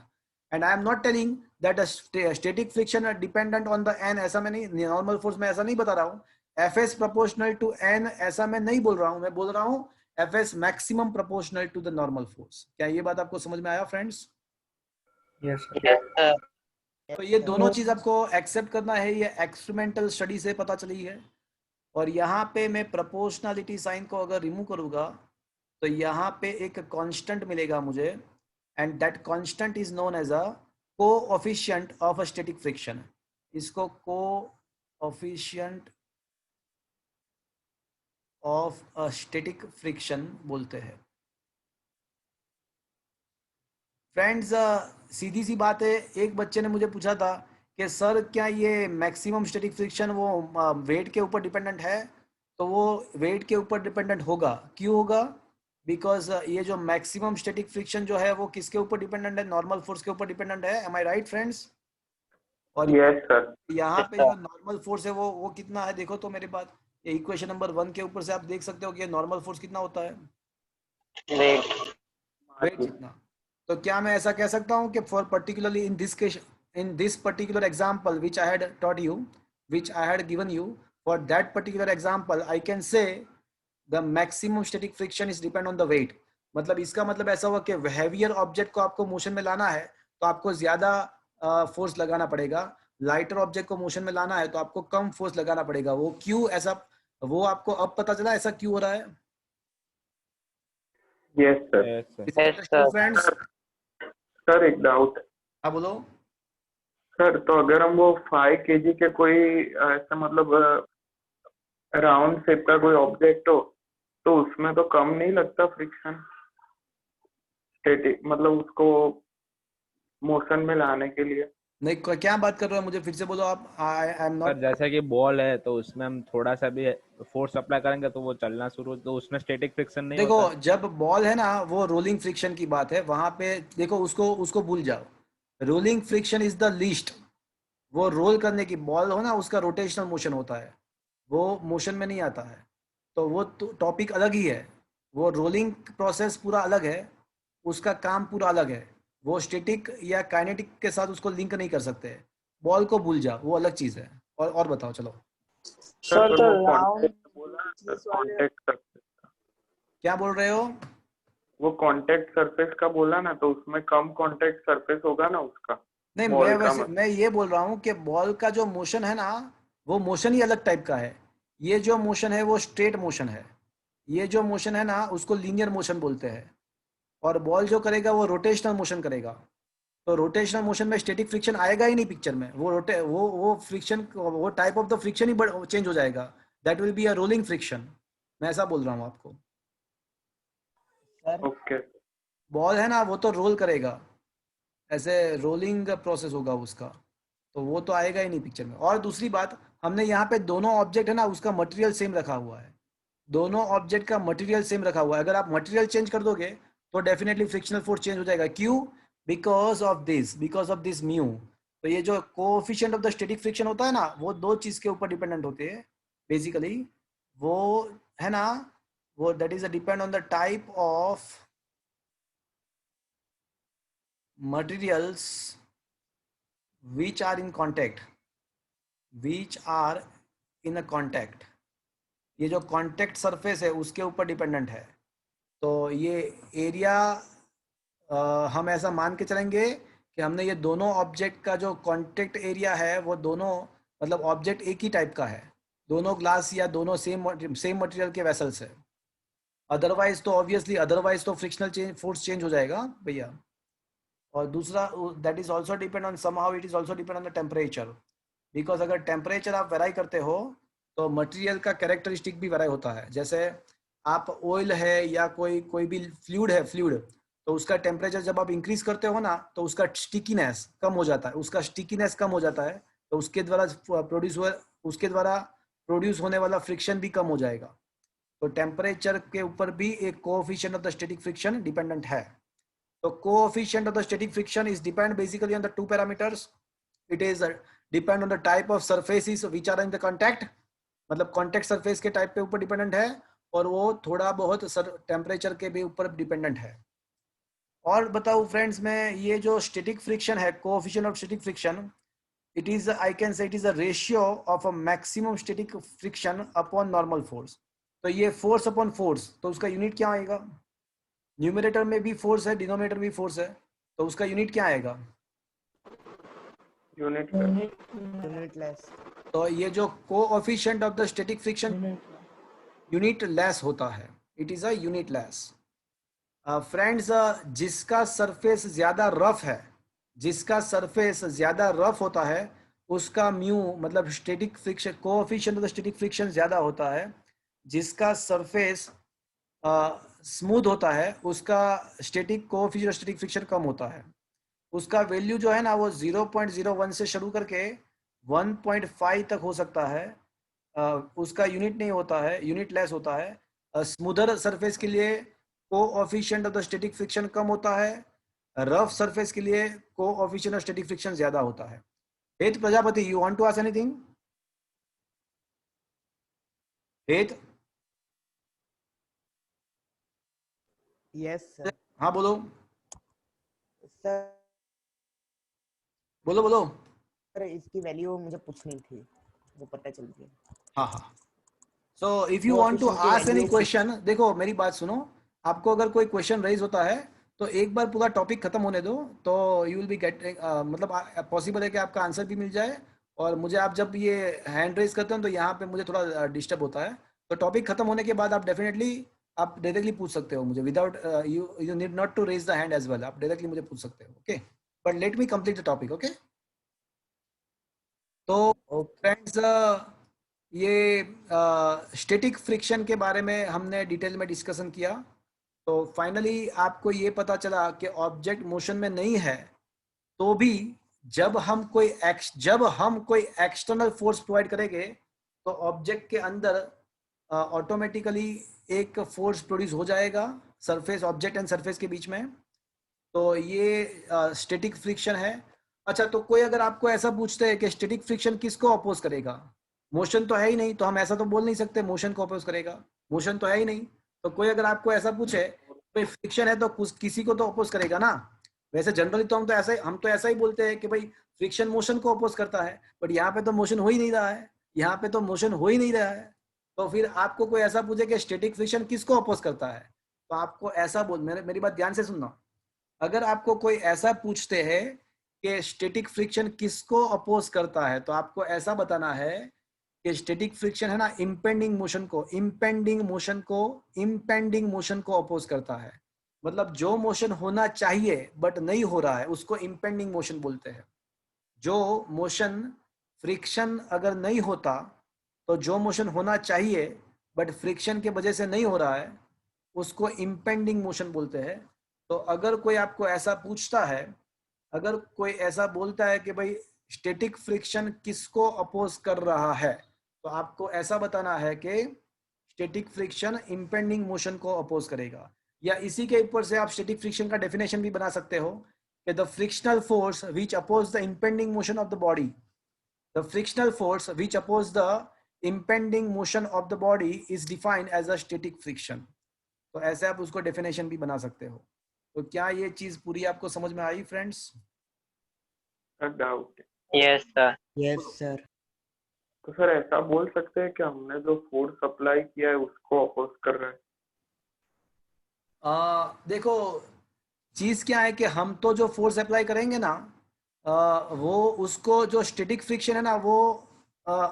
And I am not telling that static friction dependent on the N, ऐसा मैं नहीं, नॉर्मल फोर्स में ऐसा नहीं बता रहा हूँ। Fs प्रोपोर्शनल टू n, ऐसा मैं नहीं बोल रहा हूँ। मैं बोल रहा हूँ Fs maximum proportional to the normal force. क्या ये बात आपको समझ में आया friends? Yes, sir. Yes, sir. तो ये दोनों चीज आपको एक्सेप्ट करना है, ये एक्सपेरिमेंटल स्टडी से पता चली है। और यहाँ पे मैं प्रोपोर्शनलिटी साइन को अगर रिमूव करूंगा तो यहाँ पे एक कांस्टेंट मिलेगा मुझे, and that constant is known as a coefficient of a static friction. इसको coefficient of a static friction बोलते हैं। फ्रेंड्स, सीधी सी बात है, एक बच्चे ने मुझे पूछा था कि सर क्या ये मैक्सिमम स्टैटिक फ्रिक्शन वो वेट के ऊपर डिपेंडेंट है? तो वो वेट के ऊपर डिपेंडेंट होगा। क्यों होगा? बिकॉज ये जो मैक्सिमम स्टैटिक फ्रिक्शन जो है वो किसके ऊपर डिपेंडेंट है? नॉर्मल फोर्स के ऊपर डिपेंडेंट है। M I right friends? और यस सर। यहाँ पे जो नॉर्मल फोर्स है वो कितना है? देखो तो मेरे पास ये इक्वेशन नंबर 1 के ऊपर से आप देख सकते हो कि नॉर्मल फोर्स कितना होता है, वेट जितना। तो क्या मैं ऐसा कह सकता हूँ कि for particularly in this case, in this particular example which I had taught you, which I had given you, for that particular example I can say the maximum static friction is depend on the weight। मतलब इसका मतलब ऐसा हुआ कि heavier object को आपको motion में लाना है तो आपको ज्यादा फोर्स लगाना पड़ेगा, लाइटर ऑब्जेक्ट को मोशन में लाना है तो आपको कम फोर्स लगाना पड़ेगा। वो क्यों ऐसा, वो आपको अब पता चला ऐसा क्यों हो रहा है? Yes sir. Yes, sir. Yes, sir. Friends, sir एक डाउट। हाँ बोलो। सर तो अगर हम वो 5 kg के कोई ऐसा मतलब राउंड शेप का कोई ऑब्जेक्ट हो तो उसमें तो कम नहीं लगता फ्रिक्शन स्टैटिक, मतलब उसको मोशन में लाने के लिए? नहीं, क्या बात कर रहे हो? मुझे फिर से बोलो आप। आई एम पर नॉट। जैसा कि बॉल है तो उसमें हम थोड़ा सा भी फोर्स अप्लाई करेंगे तो वो चलना शुरू, तो उसमें स्टैटिक फ्रिक्शन नहीं देखो, होता। जब बॉल है ना, वो रोलिंग फ्रिक्शन की बात है, वहां पे देखो उसको उसको भूल जाओ। Rolling friction is the least. वो रोल करने की बॉल हो ना, उसका रोटेशनल मोशन होता है, वो मोशन में नहीं आता है। तो वो टॉपिक अलग ही है। वो रोलिंग प्रोसेस पूरा अलग है, उसका काम पूरा अलग है। वो स्टैटिक या काइनेटिक के साथ उसको लिंक नहीं कर सकते। बॉल को भूल जाओ, वो अलग चीज है। और बताओ चलो। Sir, पर the वो round कॉन्टेक्ट बोला सर, this वाले कॉन्टेक्ट सरफेस, क्या बोल रहे हो? वो कॉन्टेक्ट सरफेस का बोला ना, तो उसमें कम कॉन्टेक्ट सरफेस होगा ना उसका नहीं, बॉल मैं का वैसे मतलब। मैं ये बोल रहा हूँ कि बॉल का जो मोशन है ना, वो मोशन ही अलग टाइप का है। ये जो मोशन है वो स्ट्रेट मोशन है। ये जो मोशन है ना, उसको लीनियर मोशन बोलते हैं। और बॉल जो करेगा वो रोटेशनल मोशन करेगा। तो रोटेशनल मोशन में स्टैटिक फ्रिक्शन आएगा ही नहीं पिक्चर में। वो फ्रिक्शन, वो type of the friction he change हो जाएगा। That will be a rolling friction. मैं ऐसा बोल रहा हूँ आपको। ओके। बॉल है ना, वो तो रोल करेगा, ऐसे रोलिंग प्रोसेस होगा उसका। तो वो तो आएगा ही नहीं पिक्चर में। और दूसरी बात, हमने यहाँ पे दोनों ऑब्जेक्ट है ना, उसका मटेरियल सेम रखा हुआ है। दोनों ऑब्जेक्ट का मटेरियल सेम रखा हुआ है। अगर आप मटेरियल चेंज कर दोगे तो डेफिनेटली फ्रिक्शनल फोर्स चेंज हो जाएगा। क्यों? Because of this mu. तो ये जो coefficient of the static friction होता है ना, वो दो चीज के ऊपर डिपेंडेंट होते हैं बेसिकली। वो है ना, वो that is depend on the type of materials which are in contact, which are in a contact। ये जो कॉन्टेक्ट सरफेस है उसके ऊपर डिपेंडेंट है। तो ये एरिया, हम ऐसा मान के चलेंगे कि हमने ये दोनों ऑब्जेक्ट का जो कॉन्टेक्ट एरिया है वो दोनों, मतलब ऑब्जेक्ट एक ही टाइप का है, दोनों ग्लास या दोनों सेम मटेरियल के वेसल्स है। अदरवाइज तो ऑब्वियसली, अदरवाइज तो फ्रिक्शनल फोर्स चेंज हो जाएगा भैया। और दूसरा, that is also depend on somehow, it is also depend on the temperature. Because अगर टेम्परेचर आप वेराई करते हो तो मटेरियल का कैरेक्टरिस्टिक भी वेराई होता है। जैसे आप ऑयल है या कोई कोई भी फ्लूइड, तो उसका टेम्परेचर जब आप इंक्रीज करते हो ना तो उसका स्टिकीनेस कम हो जाता है। तो उसके द्वारा प्रोड्यूस होने वाला फ्रिक्शन भी कम हो जाएगा। तो टेम्परेचर के ऊपर भी एक coefficient of the static friction dependent है। तो coefficient of the static friction is depend basically on the two parameters, it is depend on the type of surfaces which are in the contact, मतलब contact surface के type पे ऊपर dependent है, और वो थोड़ा बहुत टेम्परेचर के भी ऊपर डिपेंडेंट है। और बताओ फ्रेंड्स, मैं ये जो स्टैटिक फ्रिक्शन है, coefficient of static friction, it is I can say it is a ratio of a maximum static friction upon normal force। तो ये फोर्स अपॉन फोर्स, तो उसका यूनिट क्या आएगा? न्यूमरेटर में भी फोर्स है, डिनोमिनेटर भी फोर्स है, तो उसका यूनिट क्या आएगा? Unit less। तो ये जो coefficient of the static friction unit less होता है, it is a unit less. Friends, जिसका सरफेस ज्यादा रफ है, जिसका सरफेस ज्यादा रफ होता है, उसका म्यू मतलब static friction coefficient of the static friction ज्यादा होता है। जिसका सरफेस स्मूथ होता है, उसका static coefficient of static friction कम होता है। उसका वैल्यू जो है ना, वो 0.01 से शुरू करके 1.5 तक हो सकता है। उसका यूनिट नहीं होता है, यूनिट लेस होता है। स्मूदर सरफेस के लिए coefficient of the static friction कम होता है, रफ सरफेस के लिए कोएफिशिएंट ऑफ स्टैटिक फ्रिक्शन ज्यादा होता है। Het Prajapati, you want to ask anything? Het? Yes sir। हाँ बोलो सर बोलो बोलो। इसकी वैल्यू मुझे पूछनी थी, वो पता चल गया। हाँ हाँ, so if you want to coefficient की आस्क एनी वैल्यू क्वेश्चन, देखो मेरी बात सुनो, आपको अगर कोई क्वेश्चन रेज होता है तो एक बार पूरा टॉपिक खत्म होने दो, तो यू विल बी गेटिंग, मतलब पॉसिबल है कि आपका आंसर भी मिल जाए। और मुझे आप जब ये हैंड रेज करते हो तो यहाँ पे मुझे थोड़ा डिस्टर्ब होता है, तो टॉपिक खत्म होने के बाद आप डेफिनेटली आप डायरेक्टली पूछ सकते हो मुझे, without you need not to raise the hand as well, आप डायरेक्टली मुझे पूछ सकते हो। Okay, but let me complete the topic. Okay, तो फ्रेंड्स, ये स्टैटिक फ्रिक्शन के बारे में हमने डिटेल में डिस्कशन किया। तो फाइनली आपको ये पता चला कि ऑब्जेक्ट मोशन में नहीं है, तो भी जब हम कोई एक्सटर्नल फोर्स प्रोवाइड करेंगे तो ऑब्जेक्ट के अंदर ऑटोमेटिकली एक फोर्स प्रोड्यूस हो जाएगा सरफेस, ऑब्जेक्ट एंड सरफेस के बीच में। तो ये स्टैटिक फ्रिक्शन है। अच्छा, तो कोई अगर आपको ऐसा पूछते हैं कि स्टैटिक फ्रिक्शन किसको अपोज करेगा, मोशन तो है ही नहीं, तो हम ऐसा तो बोल नहीं सकते मोशन को अपोज करेगा, मोशन तो है ही नहीं। तो कोई अगर आपको ऐसा पूछे भाई फ्रिक्शन है तो किसी को तो अपोज करेगा ना। वैसे जनरली तो हम तो ऐसा ही बोलते हैं कि भाई फ्रिक्शन मोशन को अपोज करता है, बट यहाँ पे तो मोशन हो ही नहीं रहा है, यहाँ पे तो मोशन हो ही नहीं रहा है। तो फिर आपको कोई ऐसा पूछे कि स्टैटिक फ्रिक्शन किसको अपोज करता है, तो आपको ऐसा बोल, मेरी बात ध्यान से सुनना, अगर आपको कोई ऐसा पूछते हैं कि स्टैटिक फ्रिक्शन किसको अपोज करता है, तो आपको ऐसा बताना है कि स्टैटिक फ्रिक्शन है ना, इम्पेंडिंग मोशन को अपोज करता है। मतलब जो मोशन होना चाहिए बट नहीं हो रहा है उसको इम्पेंडिंग मोशन बोलते हैं। जो मोशन फ्रिक्शन अगर नहीं होता, तो जो मोशन होना चाहिए बट फ्रिक्शन के वजह से नहीं हो रहा है उसको इम्पेंडिंग मोशन बोलते हैं। तो अगर कोई आपको ऐसा पूछता है, अगर कोई ऐसा बोलता है कि भाई स्टैटिक फ्रिक्शन किसको अपोज कर रहा है, तो आपको ऐसा बताना है कि स्टैटिक फ्रिक्शन इम्पेंडिंग मोशन को अपोज करेगा। या इसी के ऊपर से आप स्टैटिक फ्रिक्शन का डेफिनेशन भी बना सकते हो कि the frictional force which oppose the impending motion of the body, the frictional force which oppose the impending motion of the body is defined as a static friction. तो ऐसे आप उसको डेफिनेशन भी बना सकते हो। तो क्या ये चीज पूरी आपको समझ में आई friends? Doubt. Yes sir। Yes sir. तो सर ऐसा बोल सकते हैं कि हमने जो फोर्स अप्लाई किया है उसको अपोज कर रहा है? देखो चीज क्या है कि हम तो जो फोर्स अप्लाई करेंगे ना, वो उसको जो स्टैटिक फ्रिक्शन है ना, वो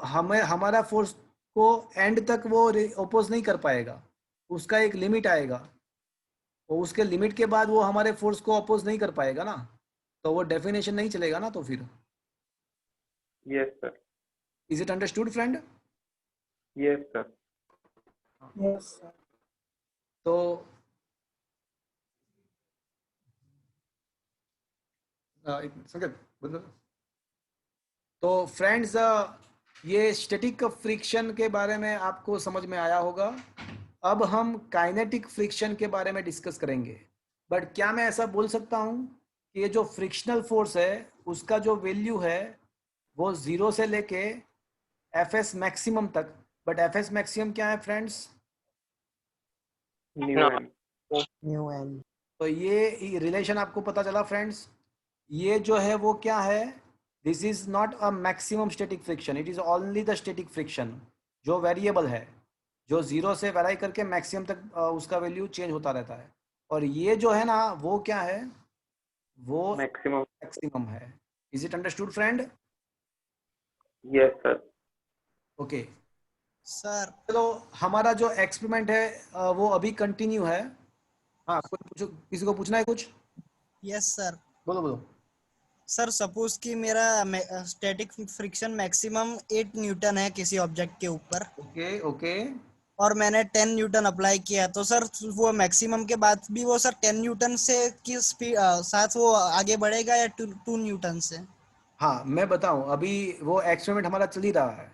हमें हमारा फोर्स को एंड तक वो अपोज नहीं कर पाएगा, उसका एक लिमिट आएगा, तो उसके लिमिट के बाद वो हमारे फोर्स को अपोज नहीं कर पाएगा ना, तो वो डेफिनेशन नहीं चलेगा ना। तो फिर yes sir. Is it understood friend? Yes sir. Yes sir. तो संकेत बंद करो। तो फ्रेंड्स, ये स्टैटिक फ्रिक्शन के बारे में आपको समझ में आया होगा। अब हम काइनेटिक फ्रिक्शन के बारे में डिस्कस करेंगे। बट क्या मैं ऐसा बोल सकता हूँ कि ये जो फ्रिक्शनल फोर्स है उसका जो वैल्यू है वो 0 से लेके एफएस मैक्सिमम तक, बट एफएस मैक्सिमम क्या है friends? Mu N. Mu N. तो ये रिलेशन आपको पता चला फ्रेंड्स, ये जो है वो क्या है, this is not a maximum static friction, it is only the static friction जो वेरिएबल है, जो 0 से वेराई करके मैक्सिमम तक उसका वैल्यू चेंज होता रहता है। और ये जो है ना वो क्या है, वो मैक्सिमम। मैक्सिमम है। Is it understood friend? Yes sir. Okay, sir चलो हमारा जो एक्सपेरिमेंट है वो अभी कंटिन्यू है। हाँ, कोई पूछो, किसी को पूछना है कुछ? Yes sir. बोलो बोलो। सर सपोज कि मेरा स्टैटिक फ्रिक्शन मैक्सिमम 8 न्यूटन है किसी ऑब्जेक्ट के ऊपर, ओके ओके, और मैंने 10 न्यूटन अप्लाई किया, तो सर वो मैक्सिमम के बाद भी वो सर 10 न्यूटन से की स्पीड साथ वो आगे बढ़ेगा या 2 न्यूटन से? हाँ मैं बताऊं, अभी वो एक्सपेरिमेंट हमारा चल ही रहा है,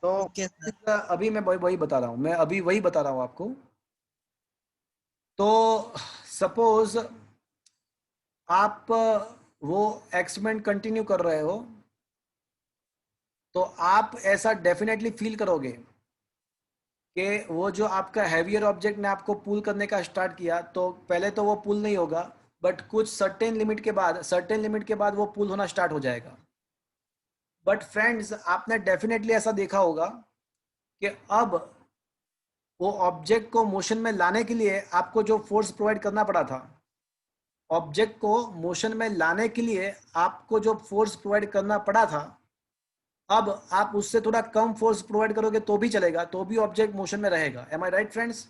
तो ओके सर। अभी मैं वही वही बता रहा हूँ, मैं अभी वही बता रहा हूँ आपको। तो सपोज आप वो एक्सपेरिमेंट कंटिन्यू कर रहे हो, तो आप ऐसा डेफिनेटली फील करोगे कि वो जो आपका हैवियर ऑब्जेक्ट ने आपको पुल करने का स्टार्ट किया, तो पहले तो वो पुल नहीं होगा, बट कुछ सर्टेन लिमिट के बाद वो पुल होना स्टार्ट हो जाएगा। बट फ्रेंड्स, आपने डेफिनेटली ऐसा देखा होगा कि अब वो ऑब्जेक्ट को मोशन में लाने के लिए आपको जो फोर्स प्रोवाइड करना पड़ा था, ऑब्जेक्ट को मोशन में लाने के लिए आपको जो फोर्स प्रोवाइड करना पड़ा था, अब आप उससे थोड़ा कम फोर्स प्रोवाइड करोगे तो भी चलेगा, तो भी ऑब्जेक्ट मोशन में रहेगा। M I right friends?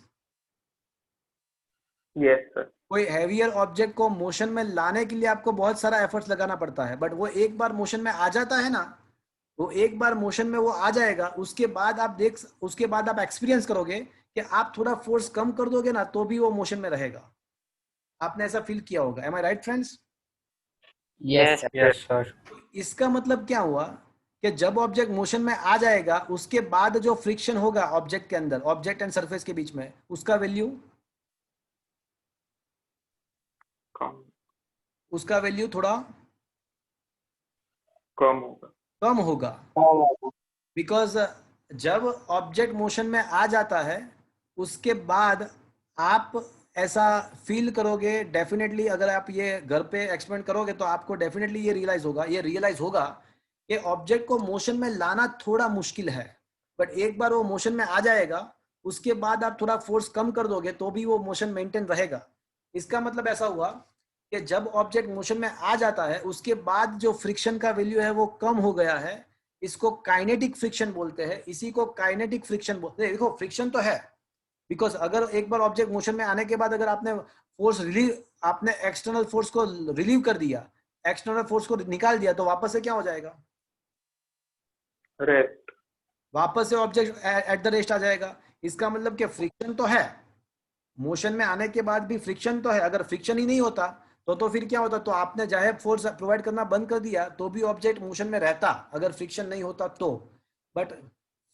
Yes sir. कोई हैवियर ऑब्जेक्ट को मोशन में लाने के लिए आपको बहुत सारा एफर्ट्स लगाना पड़ता है, बट वो एक बार मोशन में आ जाता है ना, वो एक बार मोशन में वो आ जाएगा, उसके बाद आप एक्सपीरियंस करोगे कि आप थोड़ा फोर्स कम कर दोगे ना तो भी वो मोशन में रहेगा। आपने ऐसा फील किया होगा। Am I right friends? Yes. Yes sir. इसका मतलब क्या हुआ कि जब ऑब्जेक्ट मोशन में आ जाएगा, उसके बाद जो फ्रिक्शन होगा ऑब्जेक्ट के अंदर, ऑब्जेक्ट एंड सरफेस के बीच में, उसका वैल्यू कम। थोड़ा कम होगा। कम होगा, बिकॉज जब ऑब्जेक्ट मोशन में आ जाता है उसके बाद आप ऐसा फील करोगे डेफिनेटली, अगर आप ये घर पे एक्सपेरिमेंट करोगे तो आपको डेफिनेटली ये रियलाइज होगा कि ऑब्जेक्ट को मोशन में लाना थोड़ा मुश्किल है, बट एक बार वो मोशन में आ जाएगा, उसके बाद आप थोड़ा फोर्स कम कर दोगे तो भी वो मोशन मेंटेन रहेगा। इसका मतलब ऐसा हुआ कि जब ऑब्जेक्ट मोशन में आ जाता है उसके बाद जो फ्रिक्शन का वैल्यू है वो कम हो गया है, इसको काइनेटिक फ्रिक्शन बोलते हैं। इसी को काइनेटिक फ्रिक्शन बोलते हैं। देखो, फ्रिक्शन तो है, बिकॉज अगर एक बार ऑब्जेक्ट मोशन में आने के बाद अगर आपने एक्सटर्नल फोर्स को रिलीव कर दिया, एक्सटर्नल फोर्स को निकाल दिया, तो वापस से क्या हो जाएगा? रेस्ट। वापस से ऑब्जेक्ट एट द रेस्ट आ जाएगा। इसका मतलब कि फ्रिक्शन तो है, मोशन में आने के बाद भी फ्रिक्शन तो है। अगर फ्रिक्शन ही नहीं होता तो फिर क्या होता? तो आपने चाहे फोर्स प्रोवाइड करना बंद कर दिया तो भी ऑब्जेक्ट मोशन में रहता, अगर फ्रिक्शन नहीं होता तो। बट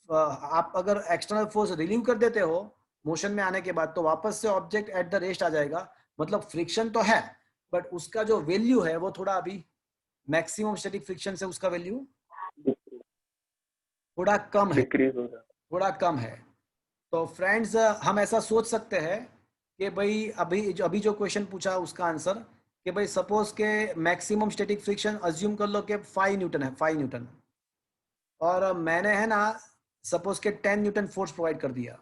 आप अगर एक्सटर्नल फोर्स रिलीव कर देते हो मोशन में आने के बाद, तो वापस से ऑब्जेक्ट एट द रेस्ट आ जाएगा। मतलब फ्रिक्शन तो है, बट उसका जो वैल्यू है वो थोड़ा अभी मैक्सिमम स्टैटिक फ्रिक्शन से उसका वैल्यू थोड़ा कम है, डिक्रीज हो जाता। थोड़ा कम है। तो फ्रेंड्स, हम ऐसा सोच सकते हैं कि भाई अभी जो क्वेश्चन पूछा उसका आंसर, कि भाई सपोज के मैक्सिमम स्टैटिक फ्रिक्शन अज्यूम कर लो कि 5 न्यूटन है, 5 न्यूटन, और मैंने है ना सपोज के 10 न्यूटन फोर्स प्रोवाइड कर दिया।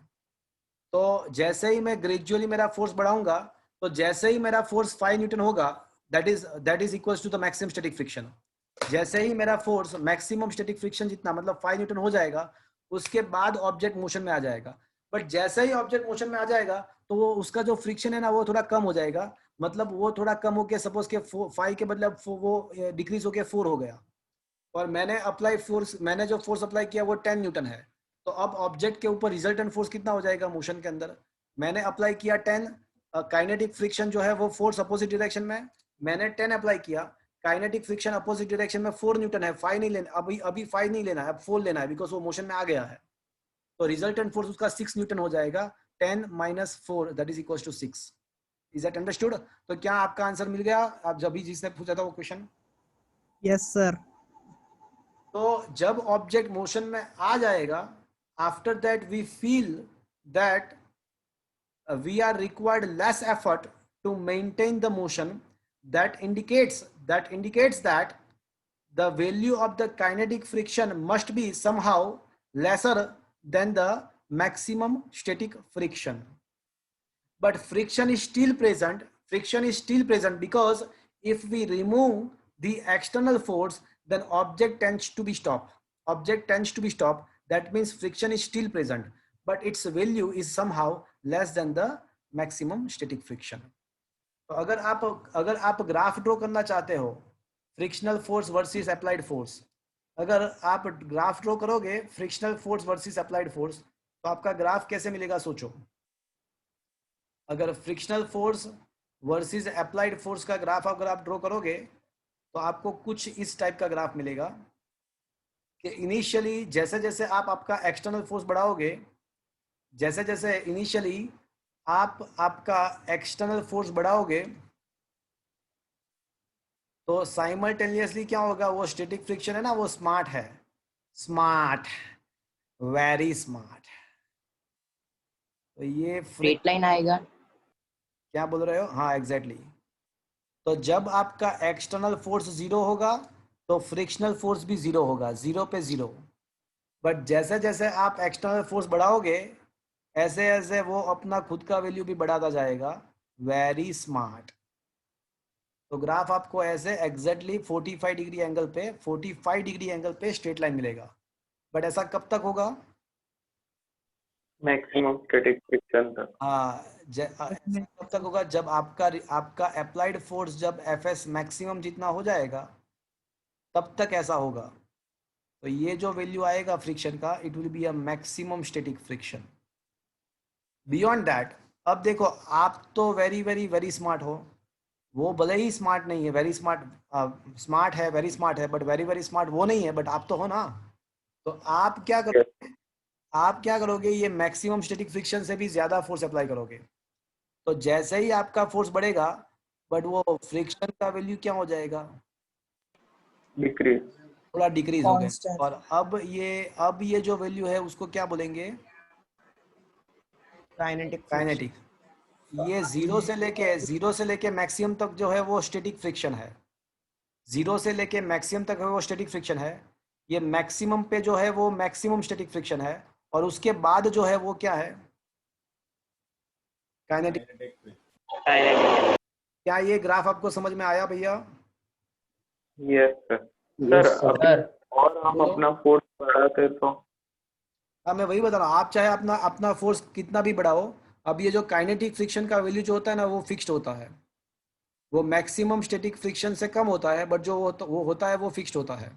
तो जैसे ही मैं ग्रेजुअली मेरा फोर्स बढ़ाऊंगा, तो जैसे ही मेरा फोर्स 5 न्यूटन होगा, that is equals to the maximum static friction. जैसे ही मेरा फोर्स मैक्सिमम स्टैटिक फ्रिक्शन जितना मतलब 5 न्यूटन हो जाएगा, उसके बाद ऑब्जेक्ट मोशन में आ जाएगा। बट जैसे ही ऑब्जेक्ट मोशन में आ जाएगा तो वो उसका जो फ्रिक्शन है ना वो थोड़ा कम हो जाएगा। मतलब वो थोड़ा कम होके सपोज के 5 के बदले वो डिक्रीज होके 4 हो गया, और मैंने जो फोर्स अप्लाई किया वो 10 न्यूटन है। तो अब ऑब्जेक्ट के ऊपर रिजल्टेंट फोर्स कितना हो जाएगा मोशन के अंदर? मैंने अप्लाई किया 10, काइनेटिक फ्रिक्शन जो है वो फोर्स अपोजिट डायरेक्शन में, मैंने 10 अप्लाई किया, काइनेटिक फ्रिक्शन अपोजिट डायरेक्शन में 4 न्यूटन है। 5 नहीं लेना, अभी 5 नहीं लेना है, अब 4 लेना है, बिकॉज वो मोशन में आ गया है। तो रिजल्टेंट फोर्स उसका 6 न्यूटन हो जाएगा। 10 minus 4 that is equal to 6। Is that understood? तो क्या आपका आंसर मिल गया? आप जब भी जिसने पूछा था वो क्वेश्चन? Yes sir. तो जब ऑब्जेक्ट मोशन में आ जाएगा, after that we feel that we are required less effort to maintain the motion, that indicates that the value of the kinetic friction must be somehow lesser than the maximum static friction. But friction is still present because if we remove the external force, then object tends to be stopped. That means friction is still present, but its value is somehow less than the maximum static friction. तो अगर आप graph draw करना चाहते हो frictional force versus applied force, अगर आप graph draw करोगे frictional force versus applied force, तो आपका ग्राफ कैसे मिलेगा सोचो। अगर frictional force versus applied force का ग्राफ अगर आप ड्रॉ करोगे तो आपको कुछ इस टाइप का ग्राफ मिलेगा कि इनिशियली जैसे जैसे आप आपका एक्सटर्नल फोर्स बढ़ाओगे, जैसे जैसे इनिशियली आप आपका एक्सटर्नल फोर्स बढ़ाओगे, तो साइमल्टेनियसली क्या होगा, वो स्टैटिक फ्रिक्शन है ना, वो स्मार्ट, वेरी स्मार्ट। तो ये स्ट्रेट लाइन आएगा। क्या बोल रहे हो? हाँ एग्जैक्टली। तो जब आपका एक्सटर्नल फोर्स 0 होगा तो फ्रिक्शनल फोर्स भी 0 होगा, 0 पे 0। बट जैसे जैसे आप एक्सटर्नल फोर्स बढ़ाओगे ऐसे ऐसे वो अपना खुद का वैल्यू भी बढ़ाता जाएगा, वेरी स्मार्ट। तो ग्राफ आपको ऐसे एग्जैक्टली 45 डिग्री एंगल पे स्ट्रेट लाइन मिलेगा। बट ऐसा कब तक होगा? मैक्सिमम स्टैटिक फ्रिक्शन तक। हाँ, कब तक होगा? जब आपका अप्लाइड फोर्स जब एफएस मैक्सिमम जितना हो जाएगा तब तक ऐसा होगा। तो ये जो वैल्यू आएगा फ्रिक्शन का, it will be a maximum static friction. Beyond that, अब देखो आप तो वेरी वेरी वेरी स्मार्ट हो, वो भले ही स्मार्ट नहीं है, वेरी स्मार्ट है, वेरी स्मार्ट है, बट वेरी वेरी स्मार्ट वो नहीं है, बट आप तो हो ना। तो आप क्या करोगे, ये मैक्सिमम स्टैटिक फ्रिक्शन से भी ज्यादा फोर्स अप्लाई करोगे। तो जैसे ही आपका फोर्स बढ़ेगा बट वो फ्रिक्शन का वैल्यू क्या हो जाएगा, डिक्रीज, थोड़ा डिक्रीज हो गया। और अब ये जो वैल्यू है उसको क्या बोलेंगे, काइनेटिक। ये 0 से लेके मैक्सिमम तक जो है वो स्टैटिक फ्रिक्शन है, 0 से लेके मैक्सिमम तक है वो स्टैटिक फ्रिक्शन है। ये मैक्सिमम पे जो है वो मैक्सिमम स्टैटिक फ्रिक्शन है, और उसके बाद जो है वो क्या है, काइनेटिक। क्या ये ग्राफ आपको समझ में आया भैया? Yes sir. सर और हम अपना फोर्स बढ़ाते तो? हाँ मैं वही बता रहा हूँ, आप चाहे अपना फोर्स कितना भी बढ़ाओ, अब ये जो काइनेटिक फ्रिक्शन का वैल्यू जो होता है ना वो फिक्स्ड होता है, वो मैक्सिमम स्टैटिक फ्रिक्शन से कम होता है, बट जो वो होता है वो फिक्स्ड होता है।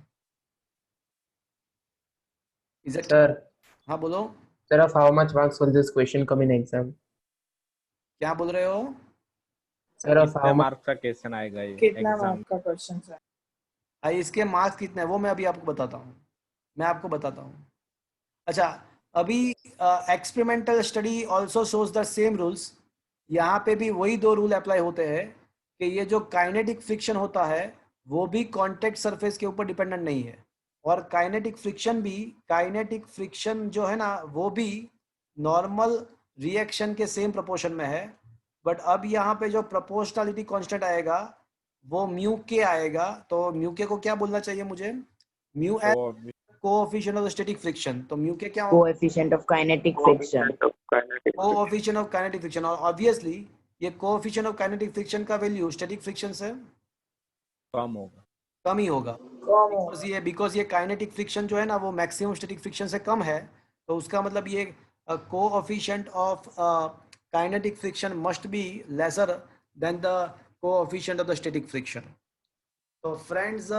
Sir, हाँ बोलो। sir, of how much marks will this question come in exam? क्या बोल रहे हो? Sir, of how much? Marks का क्वेश्चन आएगा ये कितना एग्जाम मार्क का क्वेश्चन है? इसके मार्क्स कितने हैं वो मैं अभी आपको बताता हूँ। अच्छा, अभी experimental study also shows the same rules. यहाँ पे भी वही 2 रूल अप्लाई होते हैं कि ये जो काइनेटिक फ्रिक्शन होता है वो भी कॉन्टेक्ट सरफेस के ऊपर डिपेंडेंट नहीं है, और काइनेटिक फ्रिक्शन जो है ना वो भी नॉर्मल रिएक्शन के सेम प्रोपोर्शन में है। बट अब यहाँ पे जो प्रोपोर्शनलिटी कांस्टेंट आएगा वो म्यू के आएगा। तो म्यू के को क्या बोलना चाहिए मुझे, mu as coefficient of static friction. तो म्यू के क्या होगा, coefficient of kinetic friction. Coefficient of kinetic friction. और ऑब्वियसली ये कोएफिशिएंट ऑफ काइनेटिक फ्रिक्शन का वैल्यू स्टैटिक फ्रिक्शन से कम ही होगा, बिकॉज ये काइनेटिक फ्रिक्शन जो है ना वो मैक्सिमम स्टैटिक फ्रिक्शन से कम है। तो उसका मतलब ये coefficient of kinetic friction must be lesser than the coefficient of the static friction. तो फ्रेंड्स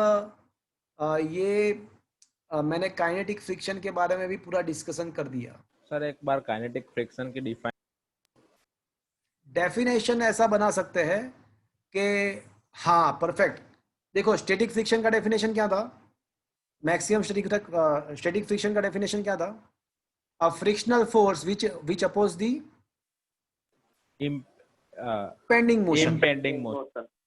ये मैंने काइनेटिक फ्रिक्शन के बारे में भी पूरा डिस्कशन कर दिया। सर एक बार काइनेटिक फ्रिक्शन की डेफिनेशन ऐसा बना सकते हैं कि हाँ परफेक्ट। देखो स्टैटिक फ्रिक्शन का डेफिनेशन क्या था, मैक्सिमम स्टैटिक फ्रिक्शन का डेफिनेशन क्या था, a frictional force which oppose the impending motion.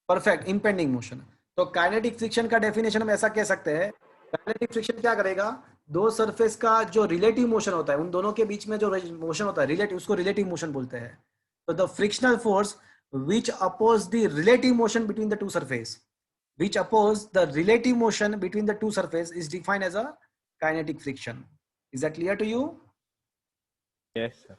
Perfect, impending motion. तो काइनेटिक फ्रिक्शन का डेफिनेशन हम ऐसा कह सकते हैं काइनेटिक फ्रिक्शन क्या करेगा, दो सरफेस का जो रिलेटिव मोशन होता है, उन दोनों के बीच में जो मोशन होता है रिलेटिव, उसको रिलेटिव मोशन बोलते हैं. तो the frictional force which oppose the relative motion between the two surface, which oppose the relative motion between the two surface is defined as a kinetic friction. Is that clear to you? Yes, sir.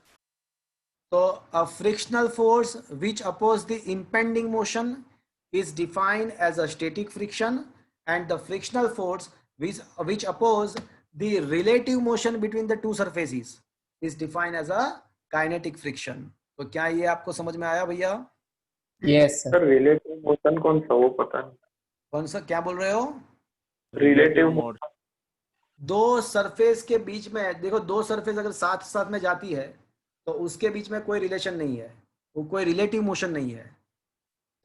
So a frictional force which oppose the impending motion is defined as a static friction, and the frictional force which oppose the relative motion between the two surfaces is defined as a kinetic friction. तो क्या ये आपको समझ में आया भैया? Yes, sir. Sir relative motion कौन सा, वो पता नहीं. कौन सा, क्या बोल रहे हो? Relative mode. दो सरफेस के बीच में, देखो दो सरफेस अगर साथ साथ में जाती है तो उसके बीच में कोई रिलेशन नहीं है, वो कोई रिलेटिव मोशन नहीं है,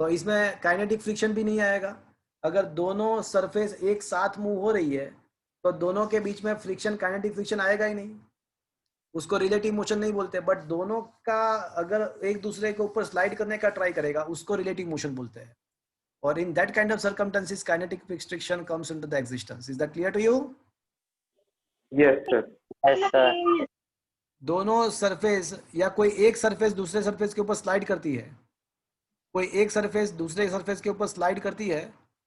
तो इसमें काइनेटिक फ्रिक्शन भी नहीं आएगा. अगर दोनों सरफेस एक साथ मूव हो रही है तो दोनों के बीच में फ्रिक्शन, काइनेटिक फ्रिक्शन आएगा ही नहीं, उसको रिलेटिव मोशन नहीं बोलते. बट दोनों का अगर एक दूसरे के ऊपर स्लाइड करने का ट्राई करेगा उसको रिलेटिव मोशन बोलते हैं. और in that kind of circumstances kinetic friction comes into the existence. Is that clear to you? Yes sir. Yes, sir. दोनों सरफेस या कोई एक सरफेस दूसरे सरफेस के ऊपर स्लाइड करती है, कोई एक सरफेस दूसरे सरफेस के ऊपर स्लाइड करती है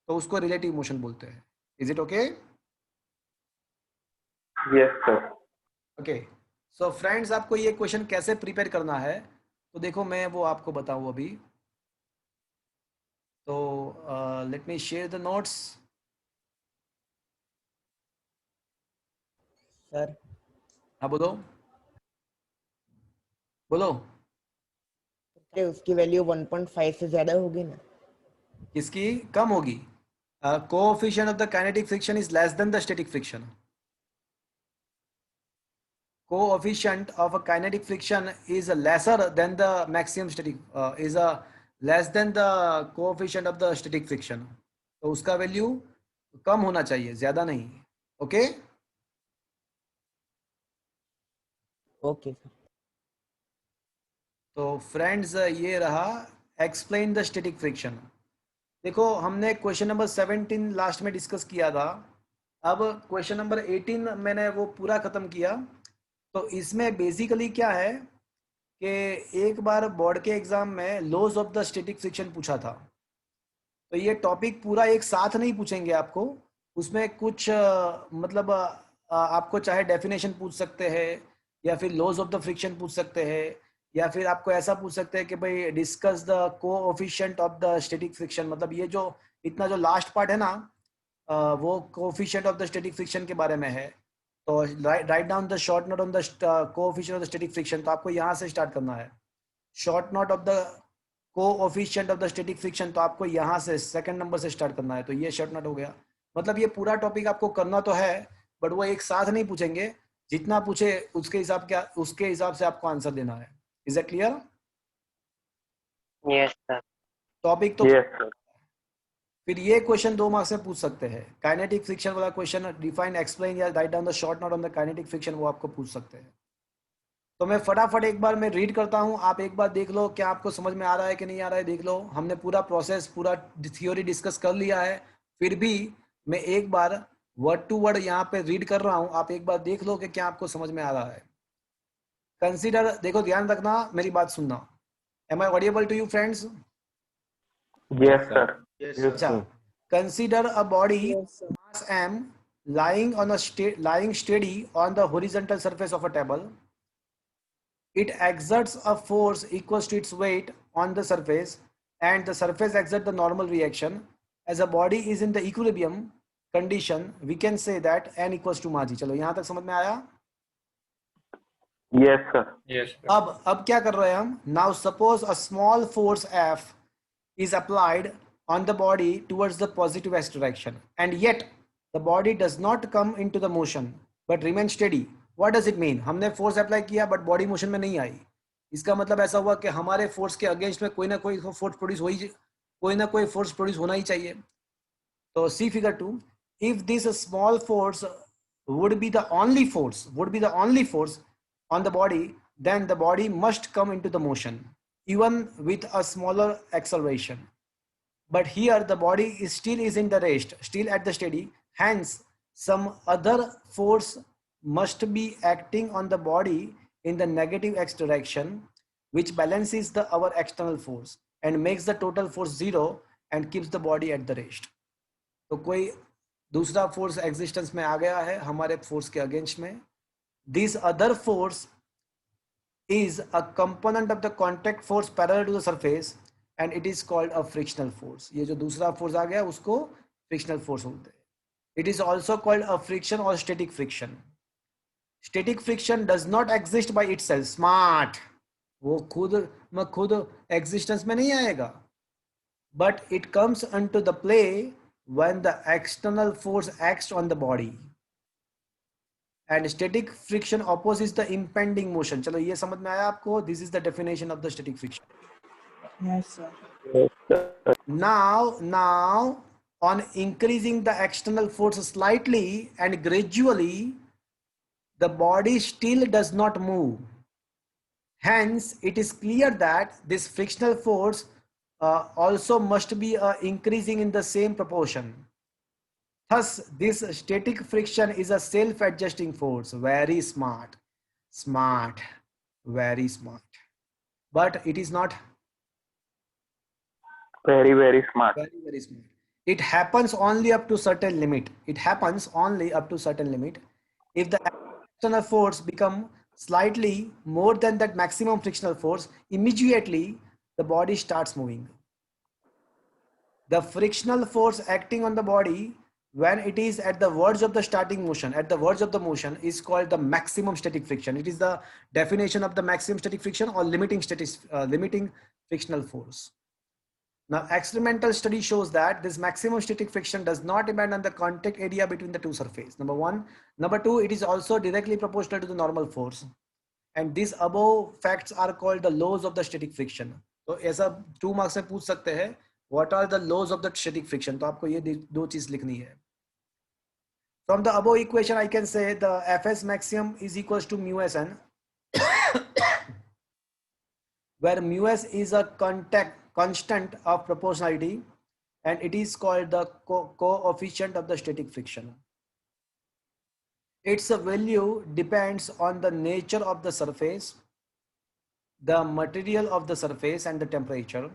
तो उसको रिलेटिव मोशन बोलते हैं. Is it okay? Yes sir. Okay. So friends, आपको ये क्वेश्चन कैसे प्रिपेयर करना है तो देखो मैं वो आपको बताऊं अभी. तो let me share the notes. Sir हाँ बोलो बोलो. क्या उसकी वैल्यू 1.5 से ज्यादा होगी ना? किसकी कम होगी? Coefficient of the kinetic friction is less than the static friction. Coefficient of a kinetic friction is lesser than the maximum static is a less than the coefficient of the static friction. तो उसका value कम होना चाहिए, ज्यादा नहीं. Okay okay sir. तो friends ये रहा explain the static friction. देखो हमने क्वेश्चन नंबर 17 लास्ट में डिस्कस किया था. अब क्वेश्चन नंबर 18 मैंने वो पूरा खत्म किया. तो इसमें बेसिकली क्या है कि एक बार बोर्ड के एग्जाम में laws of the static friction पूछा था. तो ये टॉपिक पूरा एक साथ नहीं पूछेंगे आपको, उसमें कुछ मतलब आपको चाहे डेफिनेशन पूछ सकते हैं या फिर लॉज ऑफ द फ्रिक्शन पूछ सकते हैं, या फिर आपको ऐसा पूछ सकते हैं कि भाई discuss the coefficient of the static friction. मतलब ये जो इतना जो लास्ट पार्ट है ना, वो coefficient of the static friction के बारे में है. तो write down the short note on the coefficient of the static friction. तो आपको यहाँ से स्टार्ट करना है. Short note of the coefficient of the static friction, तो आपको यहाँ से सेकंड नंबर से स्टार्ट करना है. तो ये शॉर्ट नोट हो गया. मतलब ये पूरा टॉपिक आपको करना तो है, बट वो एक साथ नहीं पूछेंगे, जितना पूछे उसके हिसाब से आपको आंसर देना है. Is it clear? Yes, sir. Topic तो यस सर. फिर ये क्वेश्चन 2 मार्क्स में पूछ सकते हैं. काइनेटिक फ्रिक्शन वाला क्वेश्चन, डिफाइन, एक्सप्लेन या write down the short note on the kinetic friction, वो आपको पूछ सकते हैं. तो मैं फटाफट एक बार मैं रीड करता हूं, आप एक बार देख लो क्या आपको समझ में आ रहा है कि नहीं आ रहा है. देख लो, हमने पूरा प्रोसेस, पूरा थ्योरी डिस्कस कर लिया है, फिर भी मैं एक बार वर्ड टू वर्ड यहाँ पे रीड कर रहा हूँ. आप एक बार देख लो कि क्या आपको समझ में आ रहा है. कंसीडर, देखो ध्यान रखना, मेरी बात सुनना. Am I audible to you friends? Yes sir. अच्छा, consider a body mass m lying steady on the horizontal surface of a table. It exerts a force equals to its weight on the surface, and the surface exerts the normal reaction. As a body is in the equilibrium condition, we can say that n equals to mg. चलो यहाँ तक समझ में आया? Yes sir. Yes. अब क्या कर रहे हैं हम? Now suppose a small force F is applied on the body towards the positive x direction, and yet the body does not come into the motion but remains steady. What does it mean? हमने force apply किया but body motion में नहीं आई. इसका मतलब ऐसा हुआ कि हमारे फोर्स के अगेंस्ट में कोई ना कोई फोर्स प्रोड्यूस होना ही चाहिए. तो सी figure 2, if this small force would be the only force on the body, then the body must come into the motion even with a smaller acceleration. But here the body is still in the rest, still at the steady. Hence, some other force must be acting on the body in the negative x direction, which balances the our external force and makes the total force zero and keeps the body at the rest. तो कोई दूसरा force existence में आ गया है हमारे force के against में. This other force is a component of the contact force parallel to the surface and it is called a frictional force. ये जो दूसरा फोर्स आ गया उसको frictional force बोलते हैं. It is also called a friction or static friction. Static friction does not exist by itself. Smart. वो खुद existence में नहीं आएगा. But it comes into the play when the external force acts on the body. And static friction opposes the impending motion. चलो ये समझ में आया आपको? This is the definition of the static friction. Yes, sir. Now on increasing the external force slightly and gradually, the body still does not move. Hence, it is clear that this frictional force also must be increasing in the same proportion. Thus, this static friction is a self-adjusting force. Very smart. Very smart. But it is not very, very smart. Very, very smart. It happens only up to certain limit. It happens only up to certain limit. If the external force become slightly more than that maximum frictional force, immediately the body starts moving. The frictional force acting on the body when it is at the verge of the starting motion, at the verge of the motion, is called the maximum static friction. It is the definition of the maximum static friction or limiting frictional force. Now, experimental study shows that this maximum static friction does not depend on the contact area between the two surfaces. Number one. Number two, it is also directly proportional to the normal force. And these above facts are called the laws of the static friction. तो ऐसा 2 marks में पूछ सकते हैं, what are the laws of the static friction? तो आपको ये दो चीज लिखनी है. From the above equation, I can say the Fs maximum is equals to mu Sn, where mu s is a constant of proportionality and it is called the coefficient of the static friction. Its value depends on the nature of the surface, the material of the surface and the temperature.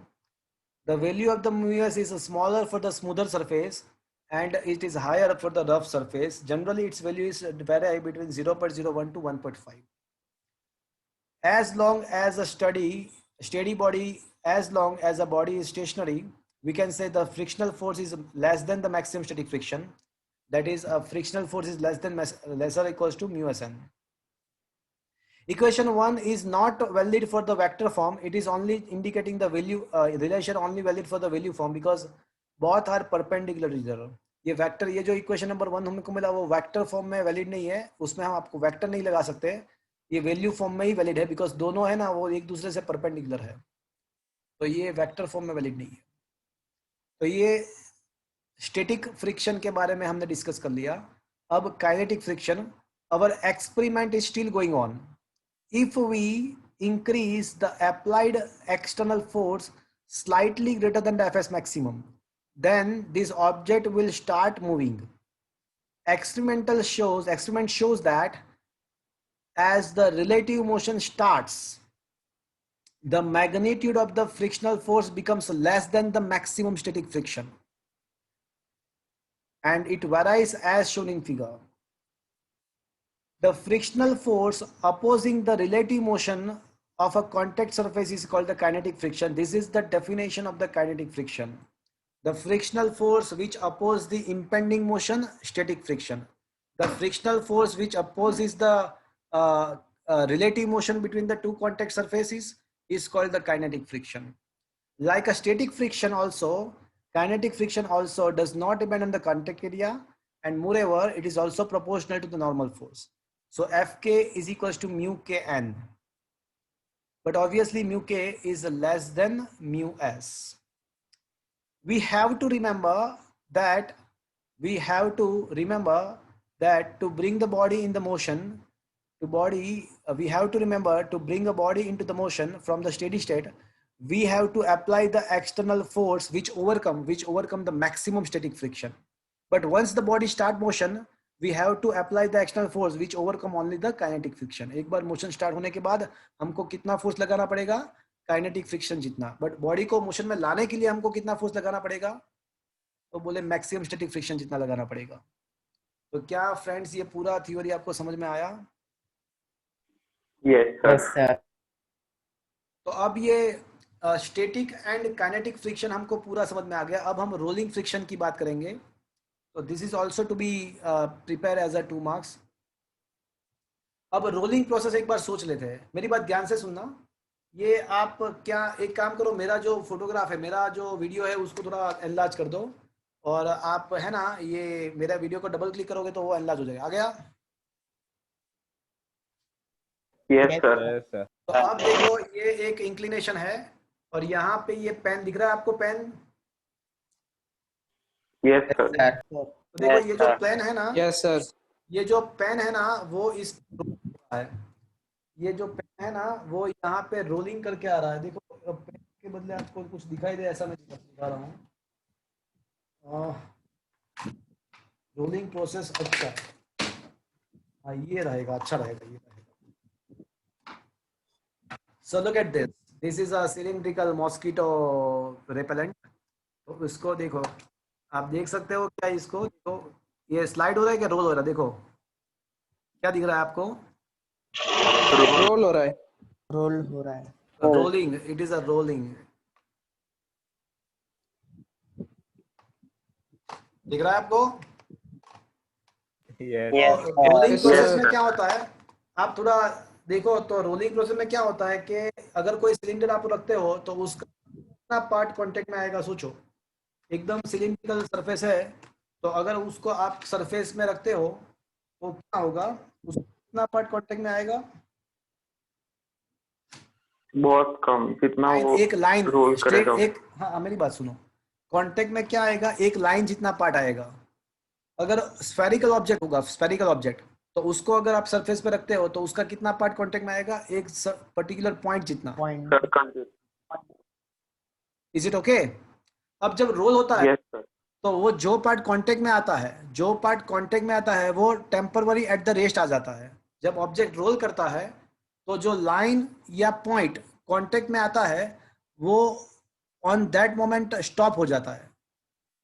The value of the mu s is smaller for the smoother surface and it is higher for the rough surface. Generally, its value is vary between 0.01 to 1.5. As long as a steady body, as long as a body is stationary, we can say the frictional force is less than the maximum static friction. That is, a frictional force is lesser or equals to mu Sn. Equation 1 is not valid for the vector form. It is only indicating the value relation only valid for the value form because both are perpendicular to each other. ये vector, ये जो equation number 1 हमको मिला वो vector form में valid नहीं है, उसमें हम आपको वेक्टर नहीं लगा सकते, ये वैल्यू फॉर्म में ही वैलिड है बिकॉज दोनों है ना वो एक दूसरे से परपेंडिकुलर है, तो ये वेक्टर फॉर्म में वैलिड नहीं है. तो ये स्टैटिक फ्रिक्शन के बारे में हमने डिस्कस कर लिया. अब kinetic friction, our experiment is still going on. If we increase the applied external force slightly greater than the Fs maximum, then this object will start moving. Experiment shows that as the relative motion starts, the magnitude of the frictional force becomes less than the maximum static friction, and it varies as shown in figure. The frictional force opposing the relative motion of a contact surface is called the kinetic friction. This is the definition of the kinetic friction. The frictional force which opposes the impending motion, static friction. The frictional force which opposes the relative motion between the two contact surfaces is called the kinetic friction. Like a static friction also, kinetic friction also does not depend on the contact area, and moreover, it is also proportional to the normal force. So Fk is equals to mu Kn, but obviously mu K is less than mu S. We have to remember that we have to bring the body in the motion we have to remember to bring a body into the motion from the steady state. We have to apply the external force which overcome the maximum static friction. But once the body start motion, we have to apply the external force which overcome only the kinetic friction. एक बार motion start होने के बाद हमको कितना force लगाना पड़ेगा? Kinetic friction जितना. But body को मोशन में लाने के लिए हमको कितना फोर्स लगाना पड़ेगा? तो बोले मैक्सिमम स्टैटिक फ्रिक्शन जितना लगाना पड़ेगा. तो क्या फ्रेंड्स ये पूरा थ्योरी आपको समझ में आया? Yes Yes, sir. sir. तो अब ये स्टैटिक एंड काइनेटिक फ्रिक्शन हमको पूरा समझ में आ गया. अब हम रोलिंग फ्रिक्शन की बात करेंगे. तो this is also to be prepare as a 2 marks. अब रोलिंग प्रोसेस एक बार सोच लेते हैं. मेरी बात ध्यान से सुनना. ये आप क्या एक काम करो, मेरा जो फोटोग्राफ है, मेरा जो वीडियो है उसको थोड़ा एनलार्ज कर दो. और आप है ना, ये मेरा वीडियो को डबल क्लिक करोगे तो वो एनलार्ज हो जाएगा. आ गया? Yes sir. Yes sir. तो आप देखो ये एक इंक्लिनेशन है और यहाँ पे ये पेन दिख रहा है आपको, पेन. Yes sir. Sir. तो देखो ये जो पेन है ना, यस सर. ये जो पेन है ना वो इस है, ये जो पेन है ना वो यहाँ पे रोलिंग करके आ रहा है. देखो पेन के बदले आपको कुछ दिखाई दे ऐसा मैं दिखा रहा हूँ. Rolling process. अच्छा हाँ ये रहेगा, अच्छा रहेगा, ये रहेगा. So look at this. This is a cylindrical mosquito repellent. तो इसको देखो, आप देख सकते हो क्या इसको? देखो ये स्लाइड हो रहा है क्या रोल हो रहा है? देखो क्या दिख रहा है आपको? रोल हो रहा है. रोल हो रहा है. Rolling. It is a rolling. दिख रहा है आपको? यस. रोलिंग प्रोसेस में क्या होता है आप थोड़ा देखो. तो रोलिंग प्रोसेस में क्या होता है कि अगर कोई सिलेंडर आप रखते हो तो उसका कितना पार्ट कांटेक्ट में आएगा? सोचो, एकदम सिलिंड्रिकल सरफेस है तो अगर उसको आप सरफेस में रखते हो तो क्या होगा? उसका कितना पार्ट कांटेक्ट में आएगा? बहुत कम. जितना वो एक लाइन रोल करेगा. एक, हाँ मेरी बात सुनो. कांटेक्ट में क्या आएगा? एक लाइन जितना पार्ट आएगा. अगर स्फेरिकल ऑब्जेक्ट होगा, स्फेरिकल ऑब्जेक्ट, तो उसको अगर आप सरफेस पे रखते हो तो उसका कितना पार्ट कांटेक्ट में आएगा? एक पर्टिकुलर पॉइंट जितना. पॉइंट. Is it okay? अब जब रोल होता है यस सर. तो वो जो पार्ट कांटेक्ट में आता है, जो पार्ट कांटेक्ट में आता है वो टेम्पररी एट द रेस्ट आ जाता है. जब ऑब्जेक्ट रोल करता है तो जो लाइन या पॉइंट कांटेक्ट में आता है वो ऑन दैट मोमेंट स्टॉप हो जाता है.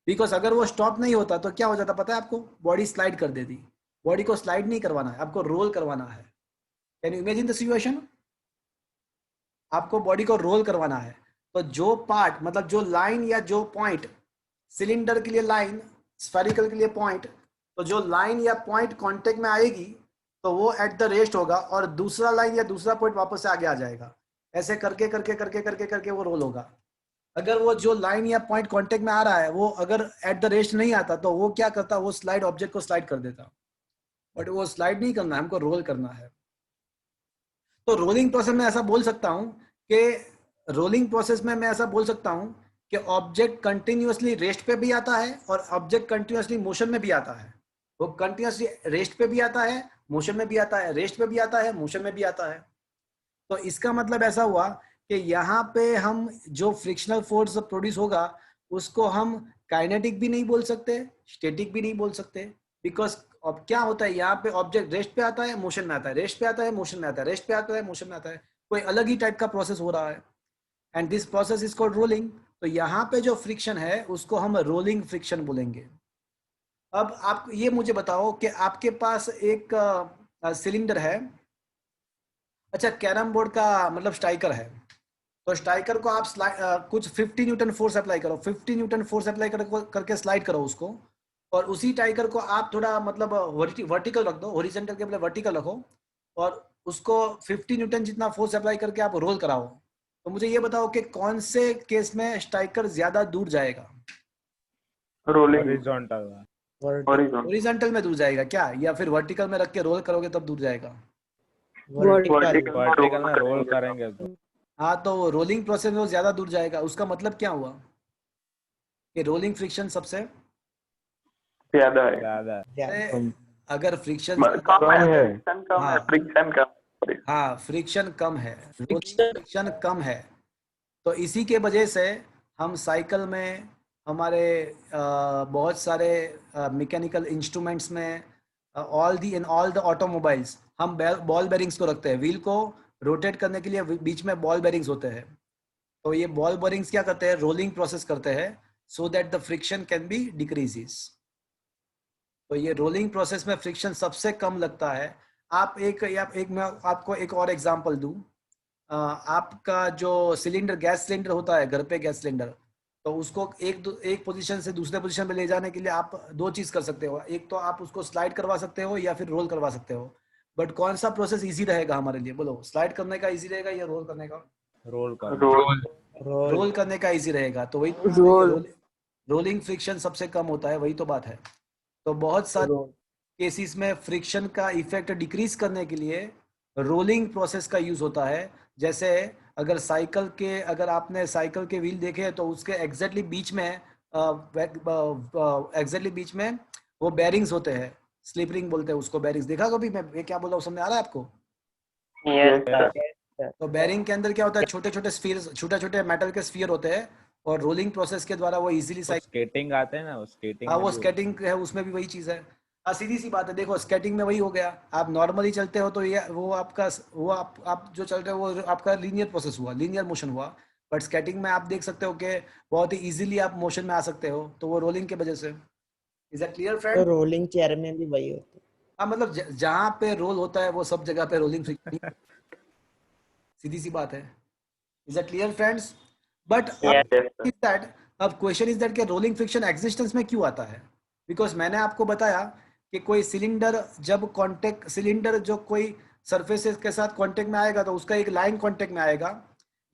बिकॉज अगर वो स्टॉप नहीं होता तो क्या हो जाता पता है आपको? बॉडी स्लाइड कर देती. बॉडी को स्लाइड नहीं करवाना है, आपको रोल करवाना है. Can you imagine the situation? आपको बॉडी को रोल करवाना है. तो जो पार्ट मतलब जो लाइन या जो पॉइंट, सिलेंडर के लिए लाइन, स्फेरिकल के लिए पॉइंट, तो जो लाइन या पॉइंट कांटेक्ट में आएगी तो वो एट द रेस्ट होगा और दूसरा लाइन या दूसरा पॉइंट वापस से आगे आ जाएगा. ऐसे करके करके करके करके करके वो रोल होगा. अगर वो जो लाइन या पॉइंट कांटेक्ट में आ रहा है वो अगर एट द रेस्ट नहीं आता तो वो क्या करता? वो स्लाइड ऑब्जेक्ट को स्लाइड कर देता. बट वो स्लाइड नहीं करना है, हमको रोल करना है. तो रोलिंग प्रोसेस में ऐसा बोल सकता हूं कि रोलिंग प्रोसेस में मैं ऐसा बोल सकता हूं कि ऑब्जेक्ट कंटिन्यूअसली रेस्ट पे भी आता है और ऑब्जेक्ट कंटिन्यूअसली मोशन में भी आता है. वो कंटिन्यूअसली रेस्ट पे भी आता है, मोशन में भी आता है, रेस्ट पे भी आता है, मोशन में भी आता है. तो इसका मतलब ऐसा हुआ कि यहाँ पे हम जो फ्रिक्शनल फोर्स प्रोड्यूस होगा उसको हम काइनेटिक भी नहीं बोल सकते, स्टैटिक भी नहीं बोल सकते. बिकॉज अब क्या होता है, यहाँ पे ऑब्जेक्ट रेस्ट पे आता है, मोशन में आता है, रेस्ट पे आता है, मोशन में आता है, रेस्ट पे आता है, मोशन में आता है. कोई अलग ही टाइप का प्रोसेस हो रहा है. And this process is called rolling. तो यहाँ पे जो फ्रिक्शन है उसको हम रोलिंग फ्रिक्शन बोलेंगे. अब आप ये मुझे बताओ कि आपके पास एक सिलेंडर है. अच्छा, कैरम बोर्ड का मतलब स्ट्राइकर है. तो स्ट्राइकर को आप कुछ 50 न्यूटन फोर्स अप्लाई करो, 50 न्यूटन फोर्स अप्लाई करके स्लाइड करो उसको. और उसी स्ट्राइकर को आप थोड़ा मतलब वर्टिकल रख दो, हॉरिजॉन्टल के बजाय वर्टिकल रखो और उसको 50 न्यूटन जितना फोर्स अप्लाई करके आप रोल कराओ. तो मुझे ये बताओ कि कौन से केस में स्ट्राइकर ज्यादा दूर जाएगा? रोलिंग. हॉरिजॉन्टल. हॉरिजॉन्टल में दूर जाएगा क्या, या फिर वर्टिकल में रख के रोल करोगे तब दूर जाएगा? वर्टिकल में रोल करेंगे तो. हाँ, तो रोलिंग प्रोसेस में वो ज्यादा दूर जाएगा. उसका मतलब क्या हुआ कि रोलिंग फ्रिक्शन सबसे ज्यादा है. ज्यादा. अगर फ्रिक्शन कम है. फ्रिक्शन कम. हाँ, फ्रिक्शन कम है, फ्रिक्शन कम है. तो इसी के वजह से हम साइकिल में, हमारे बहुत सारे मैकेनिकल इंस्ट्रूमेंट्स में ऑल द ऑटोमोबाइल्स हम बॉल बेरिंग्स को रखते हैं, व्हील को रोटेट करने के लिए बीच में बॉल बेरिंग्स होते हैं। तो ये बॉल बेरिंग्स क्या करते हैं, रोलिंग प्रोसेस करते हैं so that the friction can be decreases. तो ये रोलिंग प्रोसेस में फ्रिक्शन सबसे कम लगता है। आप मैं आपको एक और एग्जांपल दूं। आपका जो सिलेंडर, गैस सिलेंडर होता है घर पे, गैस सिलेंडर, तो उसको एक पोजीशन से दूसरे पोजीशन पे ले जाने के लिए आप दो चीज कर सकते हो। एक तो आप उसको स्लाइड करवा सकते हो या फिर रोल करवा सकते हो। बट कौन सा प्रोसेस इजी रहेगा हमारे लिए, बोलो? स्लाइड करने का इजी रहेगा या रोल करने का? रोल कर रोल करने का इजी रहेगा। तो वही रोलिंग फ्रिक्शन सबसे कम होता है, वही तो बात है। तो बहुत सारे केसेस में फ्रिक्शन का इफेक्ट डिक्रीज करने के लिए रोलिंग प्रोसेस का यूज होता है। जैसे अगर आपने साइकिल के व्हील देखे तो उसके एग्जैक्टली बीच में वो बेरिंग्स होते हैं, स्लिप रिंग बोलते हैं उसको, बेरिंग्स। देखा कभी मैं क्या बोल रहा हूँ, समझ आ रहा है आपको? तो बेरिंग के अंदर क्या होता है, छोटे छोटे मेटल के स्फीयर होते हैं, और रोलिंग प्रोसेस के द्वारा वो इजीली स्केटिंग आते हैं ना, स्केटिंग हाँ, वो स्केटिंग है, उसमें भी वही चीज है। सीधी सी बात है, देखो स्केटिंग में वही हो गया। आप नॉर्मली चलते हो तो ये वो आपका वो आप जो चल रहे हो वो आपका लीनियर प्रोसेस हुआ, लीनियर मोशन हुआ। बट स्केटिंग में आप देख सकते हो कि बहुत ही इजीली आप मोशन में आ सकते हो, तो वो रोलिंग के वजह से। Is that clear friend? तो रोलिंग चेयर में भी वही होता है। हाँ, मतलब जहाँ पे रोल होता है वो सब जगह पे रोलिंग फ्रिक्शन, सीधी सी बात है। Is that clear friends? But अब क्वेश्चन इज दैट कि रोलिंग फ्रिक्शन एग्जिस्टेंस में क्यों आता है? बिकॉज मैंने आपको बताया कि कोई सिलेंडर जो कोई सरफेसेस के साथ कांटेक्ट में आएगा तो उसका एक लाइन कांटेक्ट में आएगा,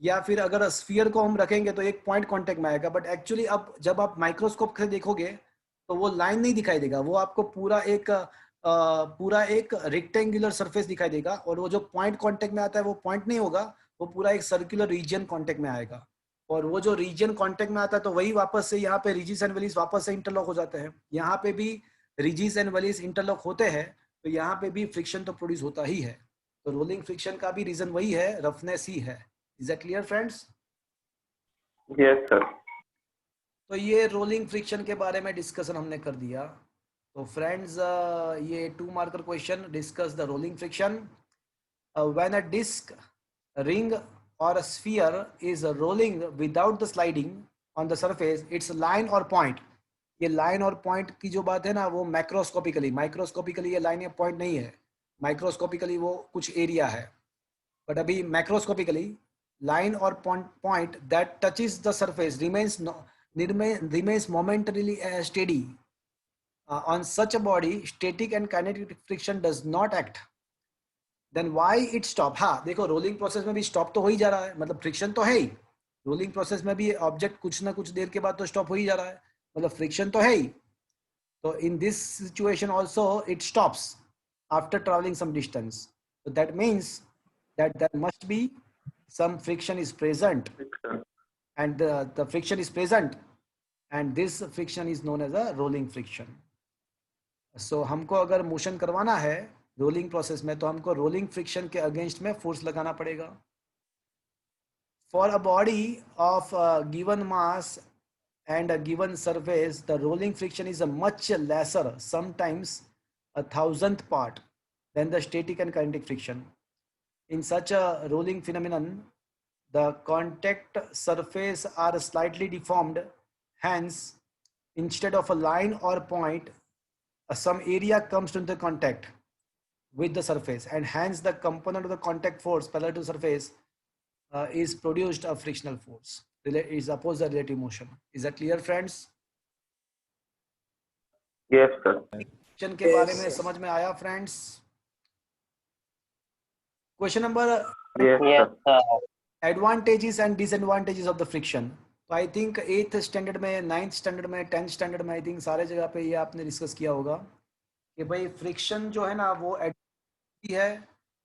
या फिर अगर स्फीयर को हम रखेंगे तो एक पॉइंट कांटेक्ट में आएगा। बट एक्चुअली अब जब आप माइक्रोस्कोप से देखोगे तो वो लाइन नहीं दिखाई देगा, वो आपको पूरा एक रेक्टेंगुलर सरफेस दिखाई देगा, और वो जो पॉइंट कांटेक्ट में आता है वो पॉइंट नहीं होगा, वो पूरा एक सर्कुलर रीजन कांटेक्ट में आएगा। और वो जो रीजन कांटेक्ट में आता है तो वही वापस से यहाँ पे रिजिस एंड वेलिस वापस से इंटरलॉक हो जाते हैं। यहाँ पे भी रिजिस एंड वेलिस इंटरलॉक होते हैं, तो यहाँ पे भी फ्रिक्शन तो प्रोड्यूस होता ही है। तो रोलिंग फ्रिक्शन का भी रीजन वही है, रफनेस ही है। Is that clear friends? Yes sir. तो ये रोलिंग फ्रिक्शन के बारे में डिस्कशन हमने कर दिया। तो फ्रेंड्स, ये 2 marker question, discuss the rolling friction. When a disc, ring or a sphere is rolling without the sliding on the surface, its line or point, ये line और point की जो बात है ना, वो माइक्रोस्कोपिकली ये line या point नहीं है। माइक्रोस्कोपिकली वो कुछ एरिया है, बट अभी मैक्रोस्कोपिकली line और point that touches the surface remains momentarily steady. On such a body, static and kinetic friction does not act. Then why it stop? हाँ देखो, रोलिंग प्रोसेस में भी स्टॉप तो हो ही जा रहा है, मतलब फ्रिक्शन तो है ही। रोलिंग प्रोसेस में भी ऑब्जेक्ट कुछ ना कुछ देर के बाद तो स्टॉप हो ही जा रहा है, मतलब फ्रिक्शन तो है ही। तो in this situation also it stops after travelling some distance. So that means that there must be some friction is present, and the friction is present, and this friction is known as a rolling friction. So हमको अगर motion करवाना है rolling process में, तो हमको rolling friction के against में force लगाना पड़ेगा। For a body of given mass and a given surface, the rolling friction is a much lesser, sometimes 1,000th part than the static and kinetic friction. In such a rolling phenomenon, the contact surface are slightly deformed. Hence, instead of a line or point, some area comes into contact with the surface, and hence the component of the contact force parallel to surface is produced a frictional force. Is opposed the relative motion. Is that clear, friends? Yes sir. Friction के बारे में समझ में आया friends? Question number Yes sir. advantages and disadvantages of the friction. तो I think 8th standard में, 9th standard में, 10th standard में, आई थिंक सारे जगह पे ये आपने डिस्कस किया होगा कि भाई फ्रिक्शन जो है ना वो है,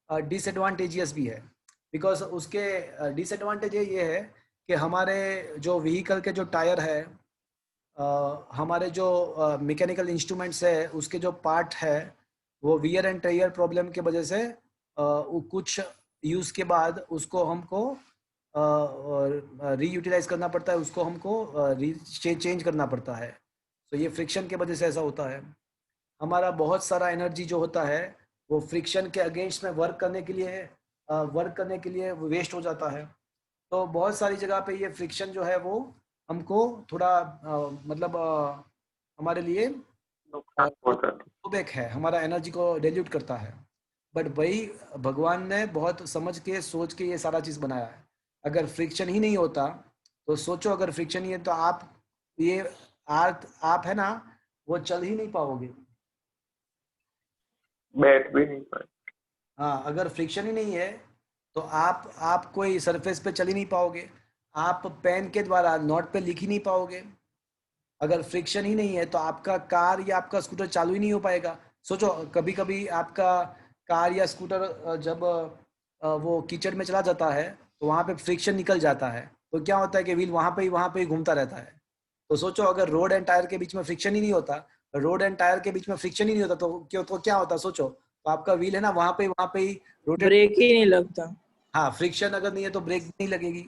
डिसएडवांटेजियस भी है। बिकॉज उसके डिसएडवांटेज ये है कि हमारे जो व्हीकल के जो टायर है, हमारे जो मैकेनिकल इंस्ट्रूमेंट्स है, उसके जो पार्ट है, वो वियर एंड टेयर प्रॉब्लम के वजह से कुछ यूज़ के बाद उसको हमको रीयूटिलाइज करना पड़ता है, उसको हमको चेंज करना पड़ता है। तो ये फ्रिक्शन के वजह से ऐसा होता है। हमारा बहुत सारा एनर्जी जो होता है वो फ्रिक्शन के अगेंस्ट में वर्क करने के लिए वेस्ट हो जाता है। तो बहुत सारी जगह पे ये फ्रिक्शन जो है वो हमको थोड़ा मतलब हमारे लिए नुकसान पहुंचाती ड्रॉबैक है, हमारा एनर्जी को डिल्यूट करता है। बट वही भगवान ने बहुत समझ के सोच के ये सारा चीज़ बनाया है। अगर फ्रिक्शन ही नहीं होता तो सोचो, अगर फ्रिक्शन ही है तो आप ये अर्थ आप है ना वो चल ही नहीं पाओगे। बैठ भी नहीं पाए। हाँ, अगर फ्रिक्शन ही नहीं है तो आप कोई सरफेस पे चल ही नहीं पाओगे, आप पेन के द्वारा नोट पे लिख ही नहीं पाओगे। अगर फ्रिक्शन ही नहीं है तो आपका कार या आपका स्कूटर चालू ही नहीं हो पाएगा। सोचो, कभी कभी आपका कार या स्कूटर जब वो कीचड़ में चला जाता है तो वहाँ पे फ्रिक्शन निकल जाता है, तो क्या होता है कि व्हील वहाँ पे ही घूमता रहता है। तो सोचो, अगर रोड एंड टायर के बीच में फ्रिक्शन ही नहीं होता, रोड एंड टायर के बीच में फ्रिक्शन ही नहीं होता तो क्या होता, सोचो, तो आपका व्हील है ना वहाँ पे ही रोटेट। ब्रेक ही नहीं लगता। हाँ, फ्रिक्शन अगर नहीं है तो ब्रेक नहीं लगेगी।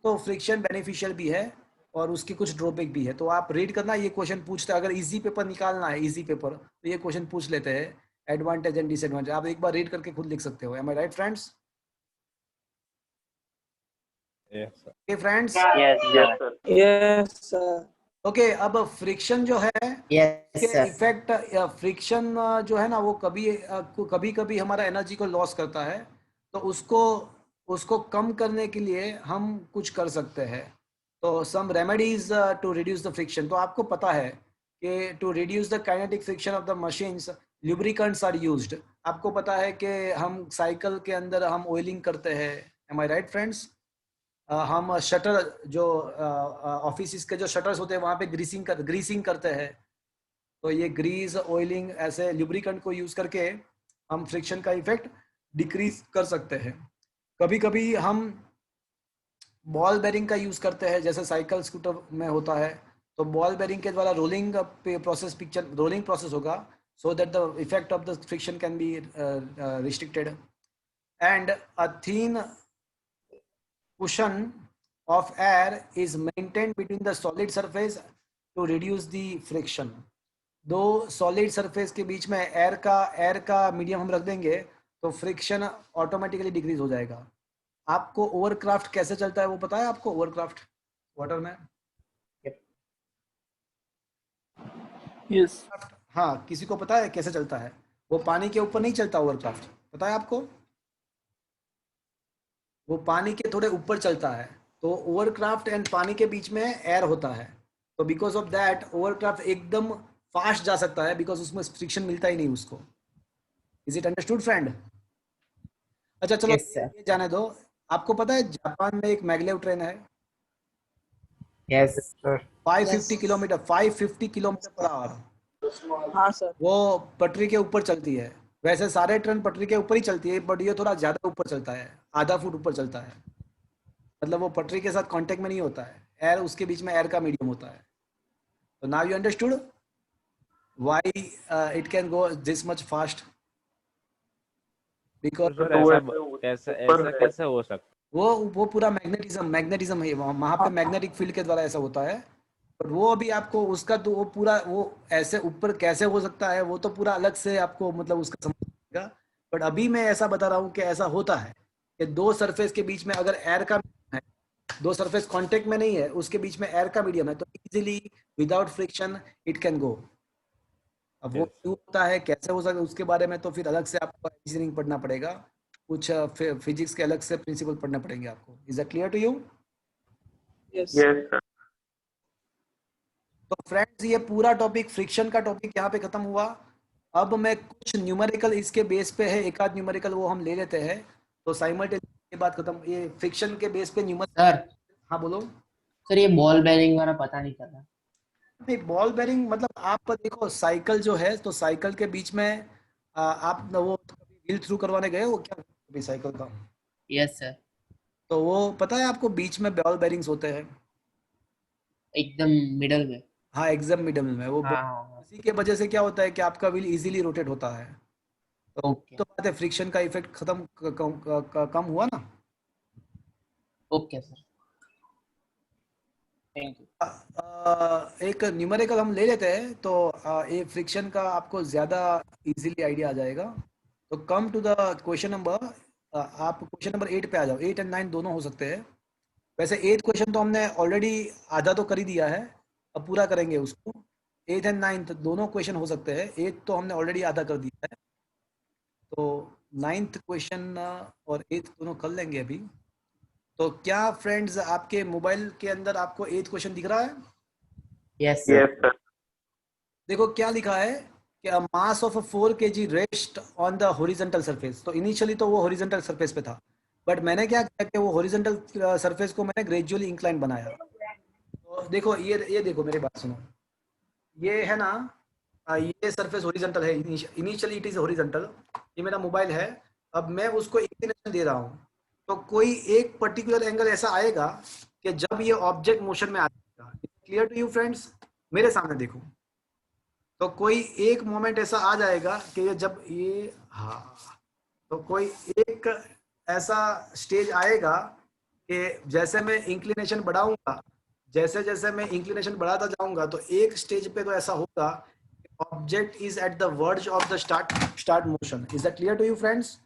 तो फ्रिक्शन बेनिफिशियल भी है और उसके कुछ ड्रॉबैक भी है। तो आप रीड करना, ये क्वेश्चन पूछते हैं, अगर इजी पेपर निकालना है, इजी पेपर, तो ये क्वेश्चन पूछ लेते हैं, एडवांटेज एंड डिसएडवांटेज। आप एक बार रीड करके खुद लिख सकते हो। Am I right friends? Yes, sir. Okay friends, Yes, yes sir. Sir. Yes sir. Okay. अब फ्रिक्शन जो है Yes, के sir. इफेक्ट, फ्रिक्शन जो है ना वो कभी कभी हमारा एनर्जी को लॉस करता है। तो उसको कम करने के लिए हम कुछ कर सकते हैं। तो some remedies to reduce the friction. तो आपको पता है कि to reduce the kinetic friction of the machines lubricants are used. आपको पता है कि हम साइकिल के अंदर हम ऑयलिंग करते हैं। M I right friends? हम शटर जो ऑफिस के जो शटर्स होते हैं वहाँ पे ग्रीसिंग करते हैं। तो ये ग्रीस, ऑयलिंग, ऐसे लुब्रिकेंट को यूज करके हम फ्रिक्शन का इफेक्ट डिक्रीज कर सकते हैं। कभी कभी हम बॉल बेरिंग का यूज करते हैं, जैसे साइकिल स्कूटर में होता है। तो बॉल बेरिंग के द्वारा रोलिंग प्रोसेस होगा, so that the effect of the friction can be restricted. And a thin cushion of air is maintained between the solid surface to reduce the friction। दो solid surface के बीच में air का medium हम रख देंगे तो friction automatically decrease हो जाएगा। आपको ओवरक्राफ्ट कैसे चलता है वो पता है आपको? ओवरक्राफ्ट वाटर में, यस। हाँ, किसी को पता है कैसे चलता है? वो पानी के ऊपर नहीं चलता ओवरक्राफ्ट, पता है आपको? वो पानी के थोड़े ऊपर चलता है। तो ओवरक्राफ्ट एंड पानी के बीच में एयर होता है। तो बिकॉज ऑफ दैट ओवरक्राफ्ट एकदम फास्ट जा सकता है, बिकॉज उसमें फ्रिक्शन मिलता ही नहीं उसको। Is it understood friend? अच्छा चलो, Yes, sir. ये जाने दो। आपको पता है जापान में एक मैग्लेव ट्रेन है, Yes. Sir. 550 kilometre per hour. हाँ सर। वो पटरी के ऊपर चलती है। वैसे सारे ट्रेन पटरी के ऊपर ही चलती है, बट ये थोड़ा ज्यादा ऊपर चलता है, आधा फुट ऊपर चलता है। मतलब वो पटरी के साथ कांटेक्ट में नहीं होता है, एयर उसके बीच में एयर का मीडियम होता है। तो now you understood why it can go this much fast, because तो सर ऐसा कैसे हो सकता? वो पूरा मैग्नेटिज्म है, वहाँ पे मैग्नेटिक फील्ड के द्वारा ऐसा होता है। पर वो अभी आपको उसका तो वो पूरा वो ऐसे ऊपर कैसे हो सकता है वो तो पूरा अलग से आपको मतलब उसका समझेगा। बट अभी मैं ऐसा बता रहा हूँ कि ऐसा होता है कि दो सरफेस के बीच में अगर एयर का है, दो सरफेस कांटेक्ट में नहीं है, उसके बीच में एयर का मीडियम है, तो easily without friction it can go. अब वो क्यों होता है, कैसे हो सकता है, उसके बारे में तो फिर अलग से आपको इंजीनियरिंग पढ़ना पड़ेगा, कुछ फिजिक्स के अलग से प्रिंसिपल पढ़ने पड़ेंगे आपको। Is that clear to you? Yes. Yes sir. तो फ्रेंड्स, ये पूरा टॉपिक, फ्रिक्शन का टॉपिक यहाँ पे खत्म हुआ। अब मैं कुछ न्यूमेरिकल इसके बेस पे है, एक आध न्यूमेरिकल वो हम ले लेते हैं, तो साइमल्टेनियसली ये बात खत्म। ये फ्रिक्शन के बेस पे न्यूमेरिकल। सर हाँ बोलो। सर ये बॉल बेरिंग वाला पता नहीं चला। नहीं, बॉल बेरिंग मतलब आप देखो साइकिल जो है, तो साइकिल के बीच में आप वो व्हील थ्रू करवाने गए हो क्या कभी साइकिल का? Yes sir. तो वो पता है आपको बीच में बॉल बेरिंग्स होते हैं, एकदम मिडल में। हाँ एग्जाम मिडल में। वो हाँ। इसी के वजह से क्या होता है कि आपका व्हील इजीली रोटेट होता है। तो ओके तो बात है, फ्रिक्शन का इफेक्ट खत्म कम हुआ ना। Okay sir, thank you. एक न्यूमेरिकल हम ले लेते हैं तो ये फ्रिक्शन का आपको ज़्यादा इजीली आइडिया आ जाएगा। तो come to the question number, आप क्वेश्चन नंबर 8 पे आ जाओ। 8 और 9 दोनों हो सकते हैं। वैसे 8 क्वेश्चन तो हमने ऑलरेडी आधा तो कर ही दिया है, अब पूरा करेंगे उसको। 8 एंड 9 दोनों क्वेश्चन हो सकते हैं। 8 तो हमने ऑलरेडी आधा कर दिया है, तो 9th क्वेश्चन और 8 दोनों कर लेंगे अभी। तो क्या फ्रेंड्स आपके मोबाइल के अंदर आपको 8 क्वेश्चन दिख रहा है? Yes sir. Yes sir. देखो क्या लिखा है कि a mass of 4 kg rest on the horizontal surface. तो इनिशियली तो वो हॉरिजॉन्टल सरफेस पे था, बट मैंने क्या किया कि वो हॉरिजॉन्टल सरफेस को मैंने ग्रेजुअली इंक्लाइन बनाया। तो देखो ये देखो, मेरी बात सुनो, ये है ना, ये सरफेस हॉरिजॉन्टल है। Initially it is horizontal. ये मेरा मोबाइल है, अब मैं उसको इंक्लिनेशन दे रहा हूँ। तो कोई एक पर्टिकुलर एंगल ऐसा आएगा कि जब ये ऑब्जेक्ट मोशन में आ जाएगा। Clear to you friends? मेरे सामने देखो, तो कोई एक मोमेंट ऐसा आ जाएगा कि ये जब ये, हाँ, तो कोई एक ऐसा स्टेज आएगा कि जैसे मैं इंक्लिनेशन बढ़ाऊंगा, जैसे जैसे मैं इंक्लिनेशन बढ़ाता जाऊंगा, तो एक स्टेज पे तो ऐसा होगा, object is at the verge of the start motion. Is that clear to you friends?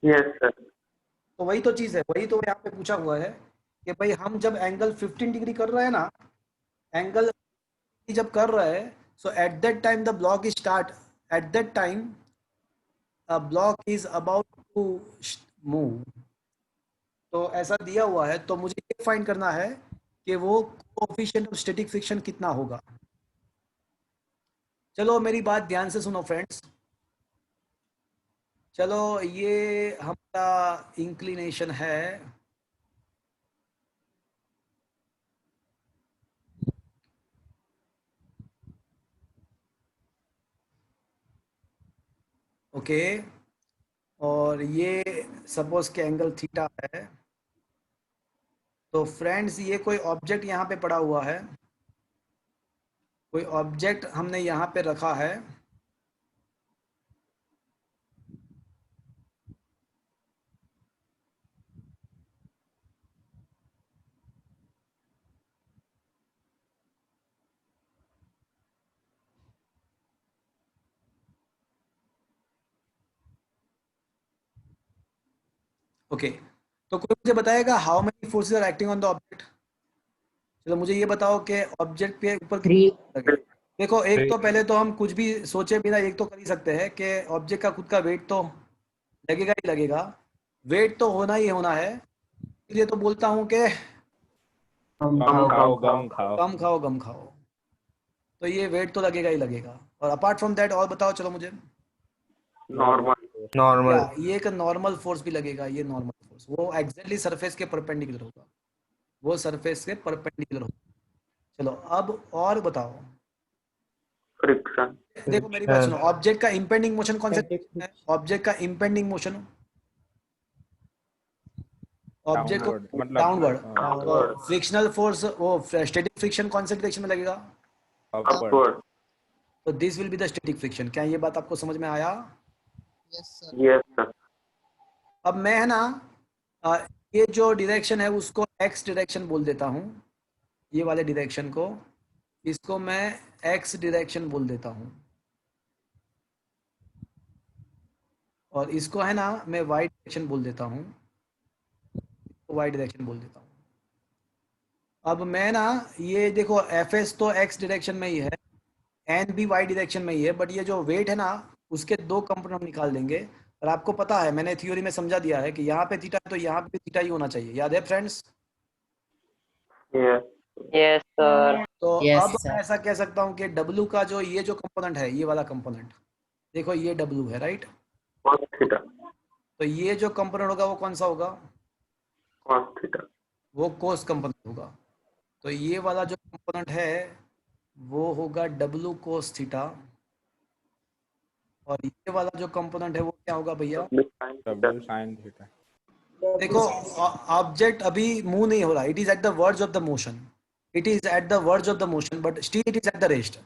Yes sir. तो वही तो चीज है, वही तो यहाँ पे पूछा हुआ है कि भाई हम जब एंगल 15 डिग्री कर रहे हैं ना, एंगल जब कर रहे हैं, so at that time the block is start, at that time a block is about to move। तो ऐसा दिया हुआ है, तो मुझे ये फाइंड करना है कि वो कोएफिशिएंट ऑफ स्टैटिक फ्रिक्शन कितना होगा। चलो मेरी बात ध्यान से सुनो फ्रेंड्स। चलो ये हमारा इंक्लिनेशन है, ओके, और ये सपोज के एंगल थीटा है। तो फ्रेंड्स ये कोई ऑब्जेक्ट यहाँ पे पड़ा हुआ है, कोई ऑब्जेक्ट हमने यहाँ पे रखा है, ओके। तो कोई मुझे बताएगा how many forces are acting on the object? चलो मुझे ये बताओ कि ऑब्जेक्ट के ऊपर थ्री। कितने लगे। देखो एक तो पहले तो हम कुछ भी सोचे बिना एक तो कर ही सकते हैं कि ऑब्जेक्ट का खुद का वेट तो लगेगा ही लगेगा। वेट तो होना ही होना है, इसलिए तो बोलता हूँ कि कम खाओ गम खाओ। कम खाओ गम खाओ। तो ये वेट तो लगेगा ही लगेगा। और अपार्ट फ्रॉम दैट और बताओ चलो मुझे। नॉर्मल। नॉर्मल। ये एक नॉर्मल फोर्स भी लगेगा। ये नॉर्मल फोर्स वो एग्जैक्टली सरफेस के परपेंडिकुलर होगा, वो सरफेस के परपेंडिकुलर होगा। चलो अब और बताओ। फ्रिक्शन। देखो मेरी बात सुनो, ऑब्जेक्ट का इंपेंडिंग मोशन कौन सा है? ऑब्जेक्ट का इंपेंडिंग मोशन, ऑब्जेक्ट को मतलब डाउनवर्ड। फ्रिक्शनल फोर्स वो स्टैटिक फ्रिक्शन कौन से डायरेक्शन में लगेगा? अपवर्ड। तो this will be the static friction. क्या ये बात आपको समझ में आया? Yes sir. Yes sir. अब मैं है ना ये जो डायरेक्शन है उसको एक्स डायरेक्शन बोल देता हूँ। ये वाले डायरेक्शन को, इसको मैं एक्स डायरेक्शन बोल देता हूँ, और इसको है ना मैं वाई डायरेक्शन बोल देता हूँ, वाई डायरेक्शन बोल देता हूँ। अब मैं ना ये देखो एफ एस तो एक्स डायरेक्शन में ही है, एन भी वाई डायरेक्शन में ही है, बट ये जो वेट है ना उसके दो कंपोनेंट हम निकाल देंगे। और आपको पता है मैंने थ्योरी में समझा दिया है कि यहाँ पे थीटा है तो यहाँ पे थीटा ही होना चाहिए। याद है फ्रेंड्स? Yes sir. तो Yes, अब sir. मैं ऐसा कह सकता हूँ कि W का जो ये जो कंपोनेंट है, ये वाला कंपोनेंट देखो, ये W है, राइट? cos theta. तो ये जो कंपोनेंट होगा वो कौन सा होगा? cos theta. वो कोस कंपोनेंट होगा। तो ये वाला जो कंपोनेंट है वो होगा W कोस थीटा, और ये वाला जो कंपोनेंट है वो क्या होगा भैया? W sine theta. देखो ऑब्जेक्ट अभी मूव नहीं हो रहा, it is at the verge of the motion, it is at the verge of the motion, but still it is at the rest.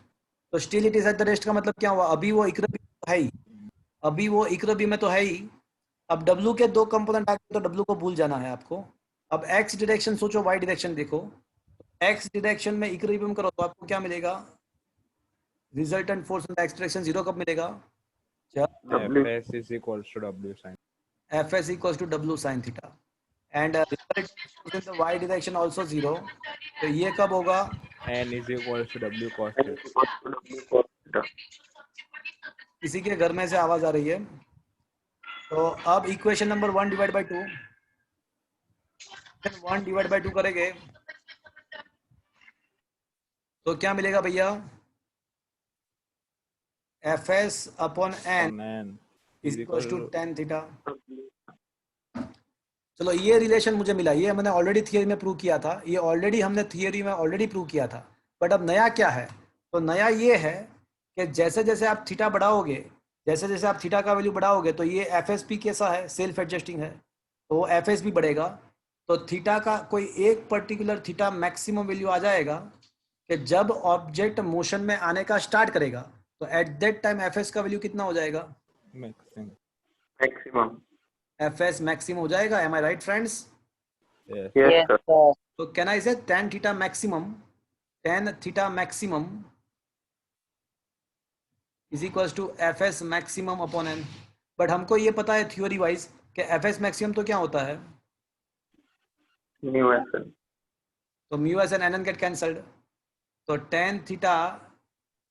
तो still it is at the rest का मतलब क्या हुआ? अभी वो इक्विलिब्रियम में है ही, अभी वो इक्विलिब्रियम में तो है ही। अब W के दो कंपोनेंट आ गए तो W को भूल जाना है आपको। अब X डायरेक्शन सोचो, Y डायरेक्शन देखो। एक्स डायरेक्शन में इक्विलिब्रियम करो तो आपको क्या मिलेगा? Resultant force in the x direction 0 कब मिलेगा? W. Fs is equals to W sin. Fs equals to W sin theta and resultant force in the y direction also 0. तो ये कब होगा? N is equals to W cos N theta. equals to W cos theta. किसी के घर में से आवाज आ रही है? तो अब equation number 1 divide by 2, 1 divide by 2 करेंगे तो क्या मिलेगा भैया? Fs upon n On N is is equal equal to to tan theta. चलो ये रिलेशन मुझे मिला, ये मैंने ऑलरेडी थियरी में प्रूव किया था, ये ऑलरेडी हमने थियरी में ऑलरेडी प्रूव किया था. बट अब नया क्या है? तो नया ये है कि जैसे जैसे आप थीटा बढ़ाओगे, जैसे जैसे आप थीटा का वैल्यू बढ़ाओगे तो ये एफएसपी कैसा है? सेल्फ एडजस्टिंग है, तो वो एफएस भी बढ़ेगा. तो थीटा का कोई एक पर्टिकुलर थीटा मैक्सिमम वैल्यू आ जाएगा कि जब ऑब्जेक्ट मोशन में आने का स्टार्ट करेगा तो एट दैट टाइम एफएस का वैल्यू कितना हो जाएगा? maximum. Maximum. एफएस मैक्सिमम हो जाएगा. Am I right friends? Yes. Yes, sir. So can I say tan theta maximum is equals to fs maximum upon n. But हमको ये पता है थ्योरी वाइज कि fs maximum तो क्या होता है? Mu SN. तो mu s and nn get cancelled. तो tan theta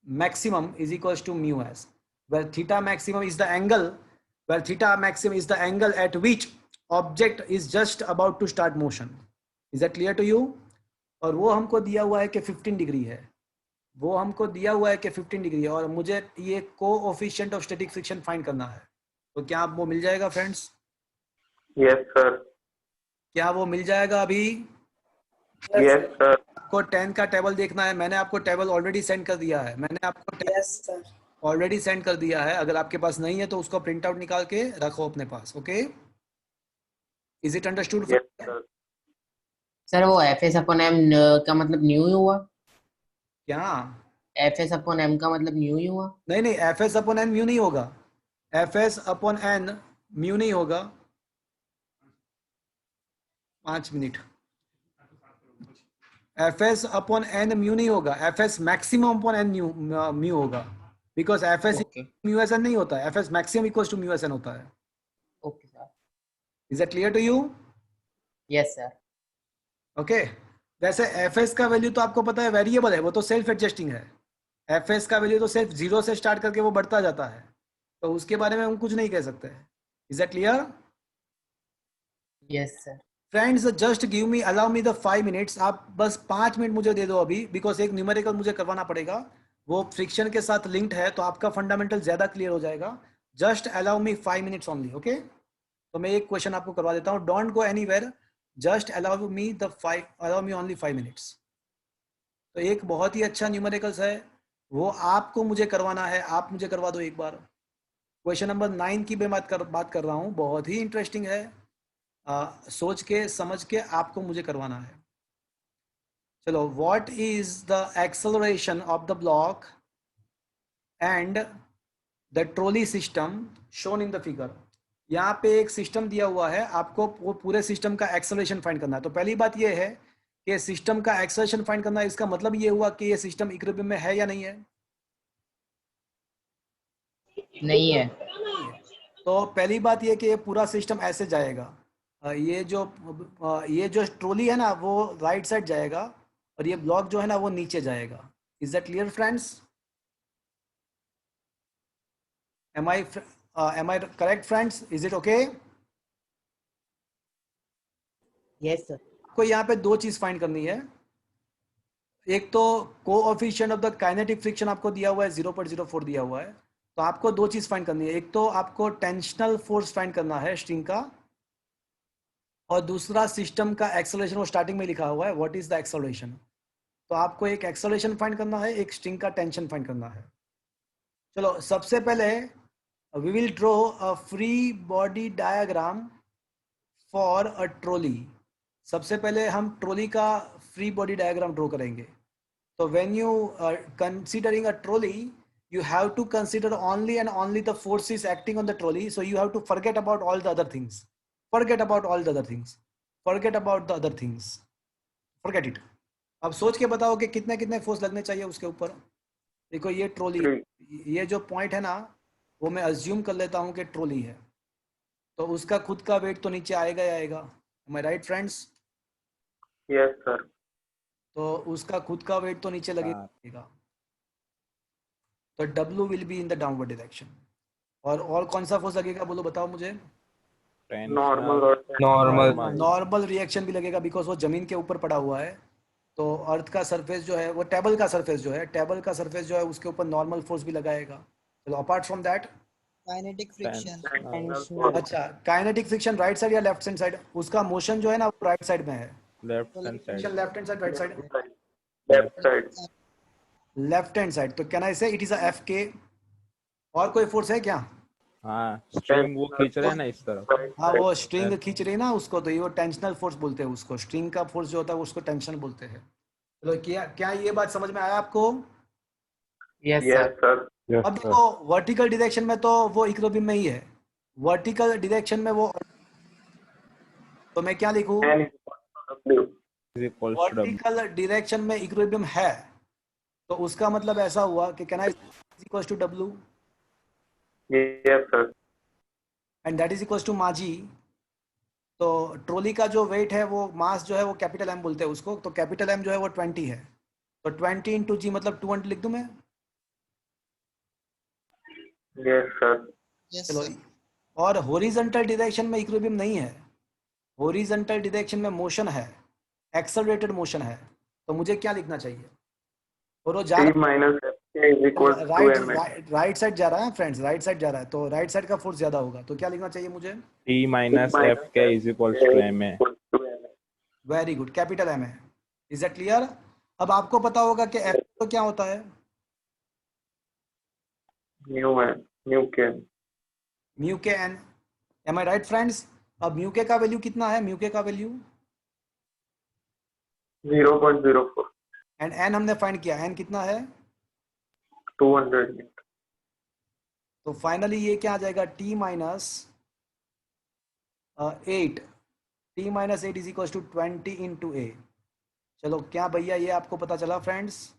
maximum is equals to mu s, where theta maximum is the angle, where theta maximum is the angle at which object is just about to start motion. Is that clear to you? और वो हमको दिया हुआ है कि 15 degree है, वो हमको दिया हुआ है कि 15 डिग्री है और मुझे ये coefficient of static friction find करना है. तो क्या वो मिल जाएगा फ्रेंड्स? Yes, sir. क्या वो मिल जाएगा अभी? Yes, sir. आपको 10 का टेबल देखना है, मैंने आपको टेबल ऑलरेडी सेंड कर दिया है, मैंने आपको Yes, sir. ऑलरेडी सेंड कर दिया है. अगर आपके पास नहीं है तो उसको प्रिंट आउट निकाल के रखो अपने पास. Okay, is it understood? Yes, sir. Sir वो एफ एस अपॉन एम का मतलब न्यू ही हुआ? क्या? एफ एस अपॉन एम का मतलब न्यू ही हुआ? नहीं नहीं, F S upon N mu नहीं होगा. F S upon N mu नहीं होगा. 5 minute. F S upon N mu नहीं होगा, F S maximum upon N mu होगा, because F S okay mu S N नहीं होता है, F S maximum equals to mu S N होता है. Okay sir. Is that clear to you? Yes sir. Okay. वैसे F S का value तो आपको पता है वेरिएबल है, वो तो सेल्फ एडजस्टिंग है. एफ एस का वैल्यू तो सिर्फ 0 से स्टार्ट करके वो बढ़ता जाता है, तो उसके बारे में हम कुछ नहीं कह सकते. Is that clear? Yes sir. Friends just give me, allow me the 5 minutes. आप बस 5 मिनट मुझे दे दो अभी, बिकॉज एक न्यूमेरिकल मुझे करवाना पड़ेगा, वो फ्रिक्शन के साथ लिंक्ड है, तो आपका फंडामेंटल ज्यादा क्लियर हो जाएगा. Just allow me 5 minutes only. Okay, तो मैं एक क्वेश्चन आपको करवा देता हूँ. Don't go anywhere, just allow me only 5 minutes. तो एक बहुत ही अच्छा न्यूमेरिकल्स है, वो आपको मुझे करवाना है, आप मुझे करवा दो एक बार. क्वेश्चन नंबर 9 की मैं बात कर रहा हूँ, बहुत ही इंटरेस्टिंग है. सोच के समझ के आपको मुझे करवाना है. चलो, what is the acceleration of the block and the trolley system shown in the figure. यहाँ पे एक सिस्टम दिया हुआ है, आपको वो पूरे सिस्टम का एक्सेलरेशन फाइंड करना है. तो पहली बात ये है कि सिस्टम का एक्सेलरेशन फाइंड करना है, इसका मतलब ये हुआ कि ये सिस्टम इक्विलिब्रियम में है या नहीं है? नहीं है. तो पहली बात ये कि ये पूरा सिस्टम ऐसे जाएगा. ये जो ट्रॉली है ना वो राइट साइड जाएगा और ये ब्लॉक जो है ना वो नीचे जाएगा. Is that clear friends? Am I correct friends? Is it okay? Yes sir. आपको यहाँ पे दो चीज फाइंड करनी है. एक तो coefficient of the kinetic friction आपको दिया हुआ है 0.04 दिया हुआ है, तो आपको दो चीज फाइंड करनी है. एक तो आपको टेंशनल फोर्स फाइंड करना है स्ट्रिंग का, और दूसरा सिस्टम का एक्सेलरेशन. वो स्टार्टिंग में लिखा हुआ है व्हाट इज द एक्सेलरेशन. तो आपको एक एक्सेलरेशन फाइंड करना है, एक स्ट्रिंग का टेंशन फाइंड करना है. चलो, सबसे पहले we will draw a free body diagram for a trolley. सबसे पहले हम ट्रॉली का फ्री बॉडी डायग्राम ड्रॉ करेंगे. तो when you considering a trolley, you have to consider only and only the forces acting on the trolley, so you have to forget about all the other things. Forget about all the other things. Forget about the other things. Forget it. अब सोच के बताओ कि कितने कितने force लगने चाहिए उसके ऊपर। देखो ये ट्रॉली, 3. ये जो पॉइंट है ना, वो मैं अज्यूम कर लेता हूँ कि ट्रॉली है, तो उसका खुद का वेट तो नीचे आएगा ही आएगा। Am I right friends? Yes sir. तो उसका खुद का वेट तो नीचे लगेगा, तो W will be in the downward direction. और कौन सा फोर्स लगेगा बोलो, बताओ मुझे। Normal और नॉर्मल रिएक्शन भी लगेगा, बिकॉज वो जमीन के ऊपर पड़ा हुआ है। तो अर्थ का सरफेस जो है, वो टेबल का सरफेस जो है उसके ऊपर नॉर्मल फोर्स भी लगाएगा। चलो apart from that, kinetic friction. Tensional अच्छा काइनेटिक फ्रिक्शन राइट साइड या लेफ्ट हैंड साइड, उसका मोशन जो है ना वो राइट साइड में है। Left hand side, left hand side right side, left side. Left hand side. तो कैन आई से इट इज अ एफ के। और कोई फोर्स है क्या? हाँ स्ट्रिंग वो खींच रहे हैं ना इस तरफ, हाँ वो स्ट्रिंग खींच रही है ना उसको, तो ये वो टेंशनल फोर्स बोलते हैं उसको। स्ट्रिंग का फोर्स जो होता है उसको टेंशन बोलते हैं। चलो क्या क्या ये बात समझ में आया आपको? Yes, Yes sir. sir. अब देखो वर्टिकल डायरेक्शन में तो वो इक्विलिब्रियम में ही है, वर्टिकल डायरेक्शन में वो, तो मैं क्या लिखूं? N is equal to W. Is equal to W. Vertical direction में इक्विलिब्रियम है, तो उसका मतलब ऐसा हुआ कि can I equals to W Yes sir. And that is equals to माजी। तो ट्रॉली का जो वेट है, वो मास जो है वो कैपिटल एम बोलते हैं उसको, तो कैपिटल एम जो है वो 20 है, तो 20 इंटू जी मतलब 200 लिख दूं मैं। Yes sir. यस चलो सर। और हॉरिजॉन्टल डायरेक्शन में इक्विलिब्रियम नहीं है, हॉरिजॉन्टल डायरेक्शन में मोशन है, एक्सेलरेटेड मोशन है, तो मुझे क्या लिखना चाहिए? और वो जा T minus Fk is equal to right right side जा रहा है फ्रेंड्स, राइट साइड जा रहा है, तो राइट साइड का फोर्स ज्यादा होगा, तो क्या लिखना चाहिए मुझे? T minus F K is equal to M A. Very good, capital M है। Is that clear? अब आपको पता होगा कि एफ तो क्या होता है? mu k. Mu K N. Am I right friends? अब म्यू के का वैल्यू कितना है? म्यू के का वैल्यू 0.04. एंड एन हमने फाइंड किया, एन कितना है? 200. तो फाइनली ये क्या आ जाएगा? T minus 8, T minus 8 is equal to 20 into A. चलो क्या भैया ये आपको पता चला फ्रेंड्स?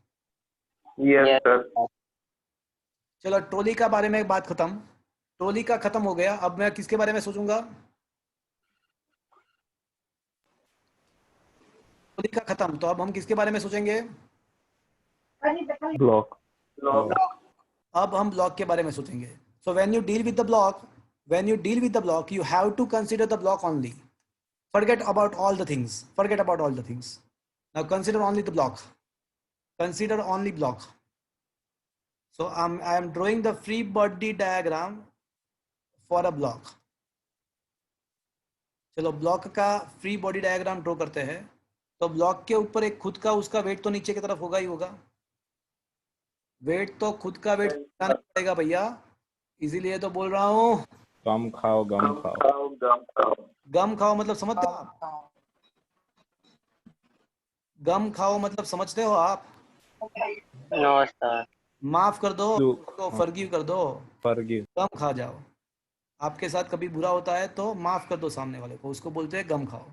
Yes sir. चलो ट्रॉली का बारे में बात खत्म, ट्रॉली का खत्म हो गया। अब मैं किसके बारे में सोचूंगा? ट्रॉली का खत्म, तो अब हम किसके बारे में सोचेंगे? ब्लॉक। अब हम ब्लॉक के बारे में सोचेंगे। So when you deal with the block, you have to consider the block only. Forget about all the things. Now consider only the block. Consider only block. So I am drawing the free body diagram for a block. चलो block का free body diagram draw करते हैं। तो block के ऊपर एक खुद का उसका वेट तो नीचे की तरफ होगा ही होगा, वेट तो खुद का वेट पड़ेगा भैया, इसीलिए तो बोल रहा हूँ गम खाओ गम खाओ। गम खाओ मतलब समझते हो आप? गम खाओ मतलब समझते हो आप? माफ कर दो, तो फर्गिव कर दो, फॉरगिव। गम खा जाओ। आपके साथ कभी बुरा होता है तो माफ कर दो सामने वाले को, उसको बोलते हैं गम खाओ।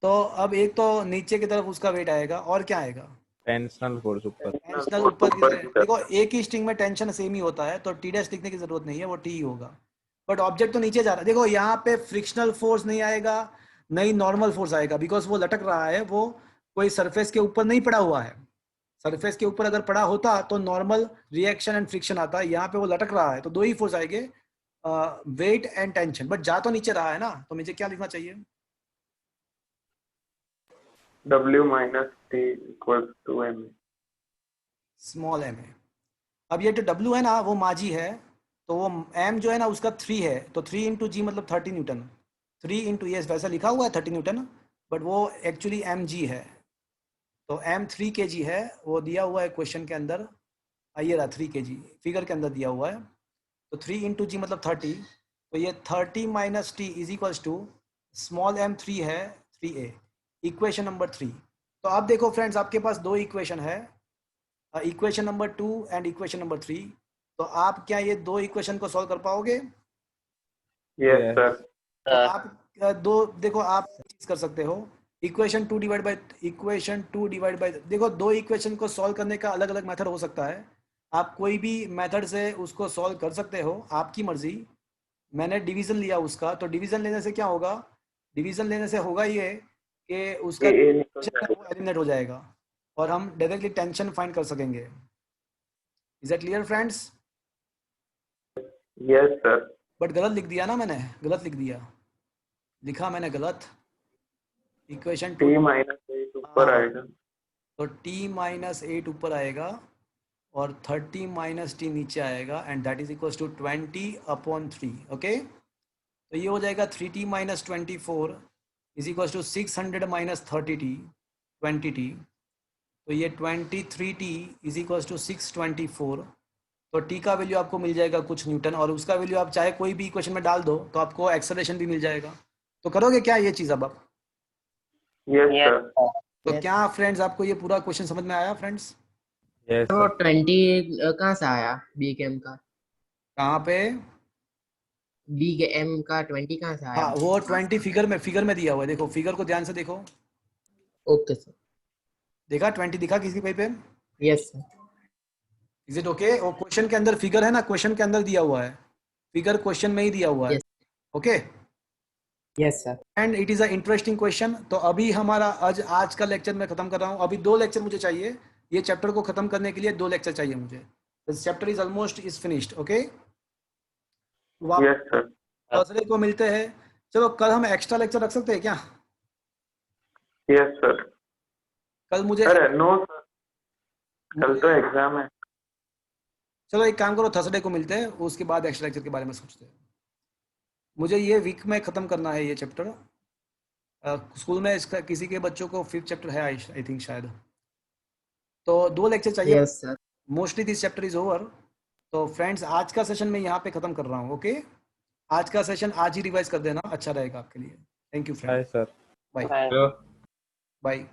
तो अब एक तो नीचे की तरफ उसका वेट आएगा, और क्या आएगा? टेंशनल फोर्स ऊपर। टेंशनल ऊपर की तरफ। देखो एक ही स्ट्रिंग में टेंशन सेम ही होता है, तो टी डैश लिखने की जरूरत नहीं है, वो टी ही होगा। बट ऑब्जेक्ट तो नीचे जा रहा है। देखो यहाँ पे फ्रिक्शनल फोर्स नहीं आएगा, नहीं नॉर्मल फोर्स आएगा, बिकॉज वो लटक रहा है, वो कोई सरफेस के ऊपर नहीं पड़ा हुआ है। सरफेस के ऊपर अगर पड़ा होता तो नॉर्मल रिएक्शन एंड फ्रिक्शन आता है, यहाँ पे वो लटक रहा है, तो दो ही फोर्स आएंगे, वेट एंड टेंशन। बट जा तो नीचे रहा है ना, तो मुझे क्या लिखना चाहिए? W minus T equals to M. Small m है। अब ये जो W है ना वो माजी है, तो वो M जो है ना उसका 3 है, तो 3 इंटू जी मतलब 30 न्यूटन। 3 इंटू ये वैसा लिखा हुआ है 30 न्यूटन, बट वो एक्चुअली mg है, तो m 3 kg है, वो दिया हुआ है क्वेश्चन के अंदर। ये रहा 3 kg फिगर के अंदर दिया हुआ है, तो 3 इंटू जी मतलब 30, तो ये 30 minus T is equals to small m 3 है 3a, इक्वेशन नंबर 3। तो आप देखो फ्रेंड्स, आपके पास दो इक्वेशन है, equation number 2 and equation number 3। तो आप क्या ये दो इक्वेशन को सॉल्व कर पाओगे? Yes sir. तो आप दो देखो, आप चीज कर सकते हो इक्वेशन 2 डिवाइड बाय देखो, दो इक्वेशन को सॉल्व करने का अलग अलग मेथड हो सकता है। आप कोई भी मेथड से उसको सॉल्व कर सकते हो, आपकी मर्जी। मैंने डिवीजन लिया उसका, तो डिवीजन लेने से क्या होगा, डिवीजन लेने से होगा ये कि उसका ये निकल जाएगा। वो एलिमिनेट हो जाएगा और हम डायरेक्टली टेंशन फाइंड कर सकेंगे। Is that clear friends? Yes sir. But गलत लिख दिया ना मैंने, गलत लिख दिया, लिखा मैंने गलत। इक्वेशन t -8 ऊपर आएगा, तो t -8 ऊपर आएगा और 30 - t नीचे आएगा, and that is equal to 20/3। Okay, तो ये हो जाएगा 3t - 24 is equal to 600 - 30t 20t। तो ये 23t इज इक्वल टू 624। तो t का वैल्यू आपको मिल जाएगा कुछ न्यूटन, और उसका वैल्यू आप चाहे कोई भी इक्वेशन में डाल दो तो आपको एक्सेलरेशन भी मिल जाएगा। तो करोगे क्या ये चीज़ अब आप? Yes sir. तो Yes. क्या फ्रेंड्स आपको ये पूरा क्वेश्चन समझ में आया फ्रेंड्स? यस वो सर। 20 कहाँ से आया बी के एम का? कहाँ पे? बी के एम का 20 कहाँ से आया? हाँ, वो 20 फिगर में दिया हुआ है, देखो फिगर को ध्यान से देखो। Okay sir. देखा 20 दिखा किसी पे? Yes sir. Is it okay? और क्वेश्चन के अंदर फिगर है ना, क्वेश्चन के अंदर दिया हुआ है, फिगर क्वेश्चन में ही दिया हुआ है। Yes. Okay, yes sir. And it is a interesting question. तो अभी हमारा आज का लेक्चर मैं खत्म कर रहा हूँ। अभी 2 लेक्चर मुझे चाहिए, ये चैप्टर को खत्म करने के लिए 2 लेक्चर चाहिए मुझे। This chapter is almost is finished. Okay, yes sir. Thursday को मिलते हैं। चलो कल हम एक्स्ट्रा लेक्चर रख सकते हैं क्या? Yes sir. कल मुझे अरे नो सर, कल तो एग्जाम है। चलो एक काम करो, थर्सडे को मिलते हैं, उसके बाद एक्स्ट्रा लेक्चर के बारे में सोचते हैं। मुझे ये वीक में ख़त्म करना है ये चैप्टर। स्कूल में इसका किसी के बच्चों को 5th चैप्टर है आई थिंक शायद, तो 2 लेक्चर चाहिए। Yes sir. Mostly this chapter is over. तो फ्रेंड्स आज का सेशन मैं यहाँ पे ख़त्म कर रहा हूँ। ओके, आज का सेशन आज ही रिवाइज कर देना, अच्छा रहेगा आपके लिए। Thank you bye friends, sir. Bye hello. Bye.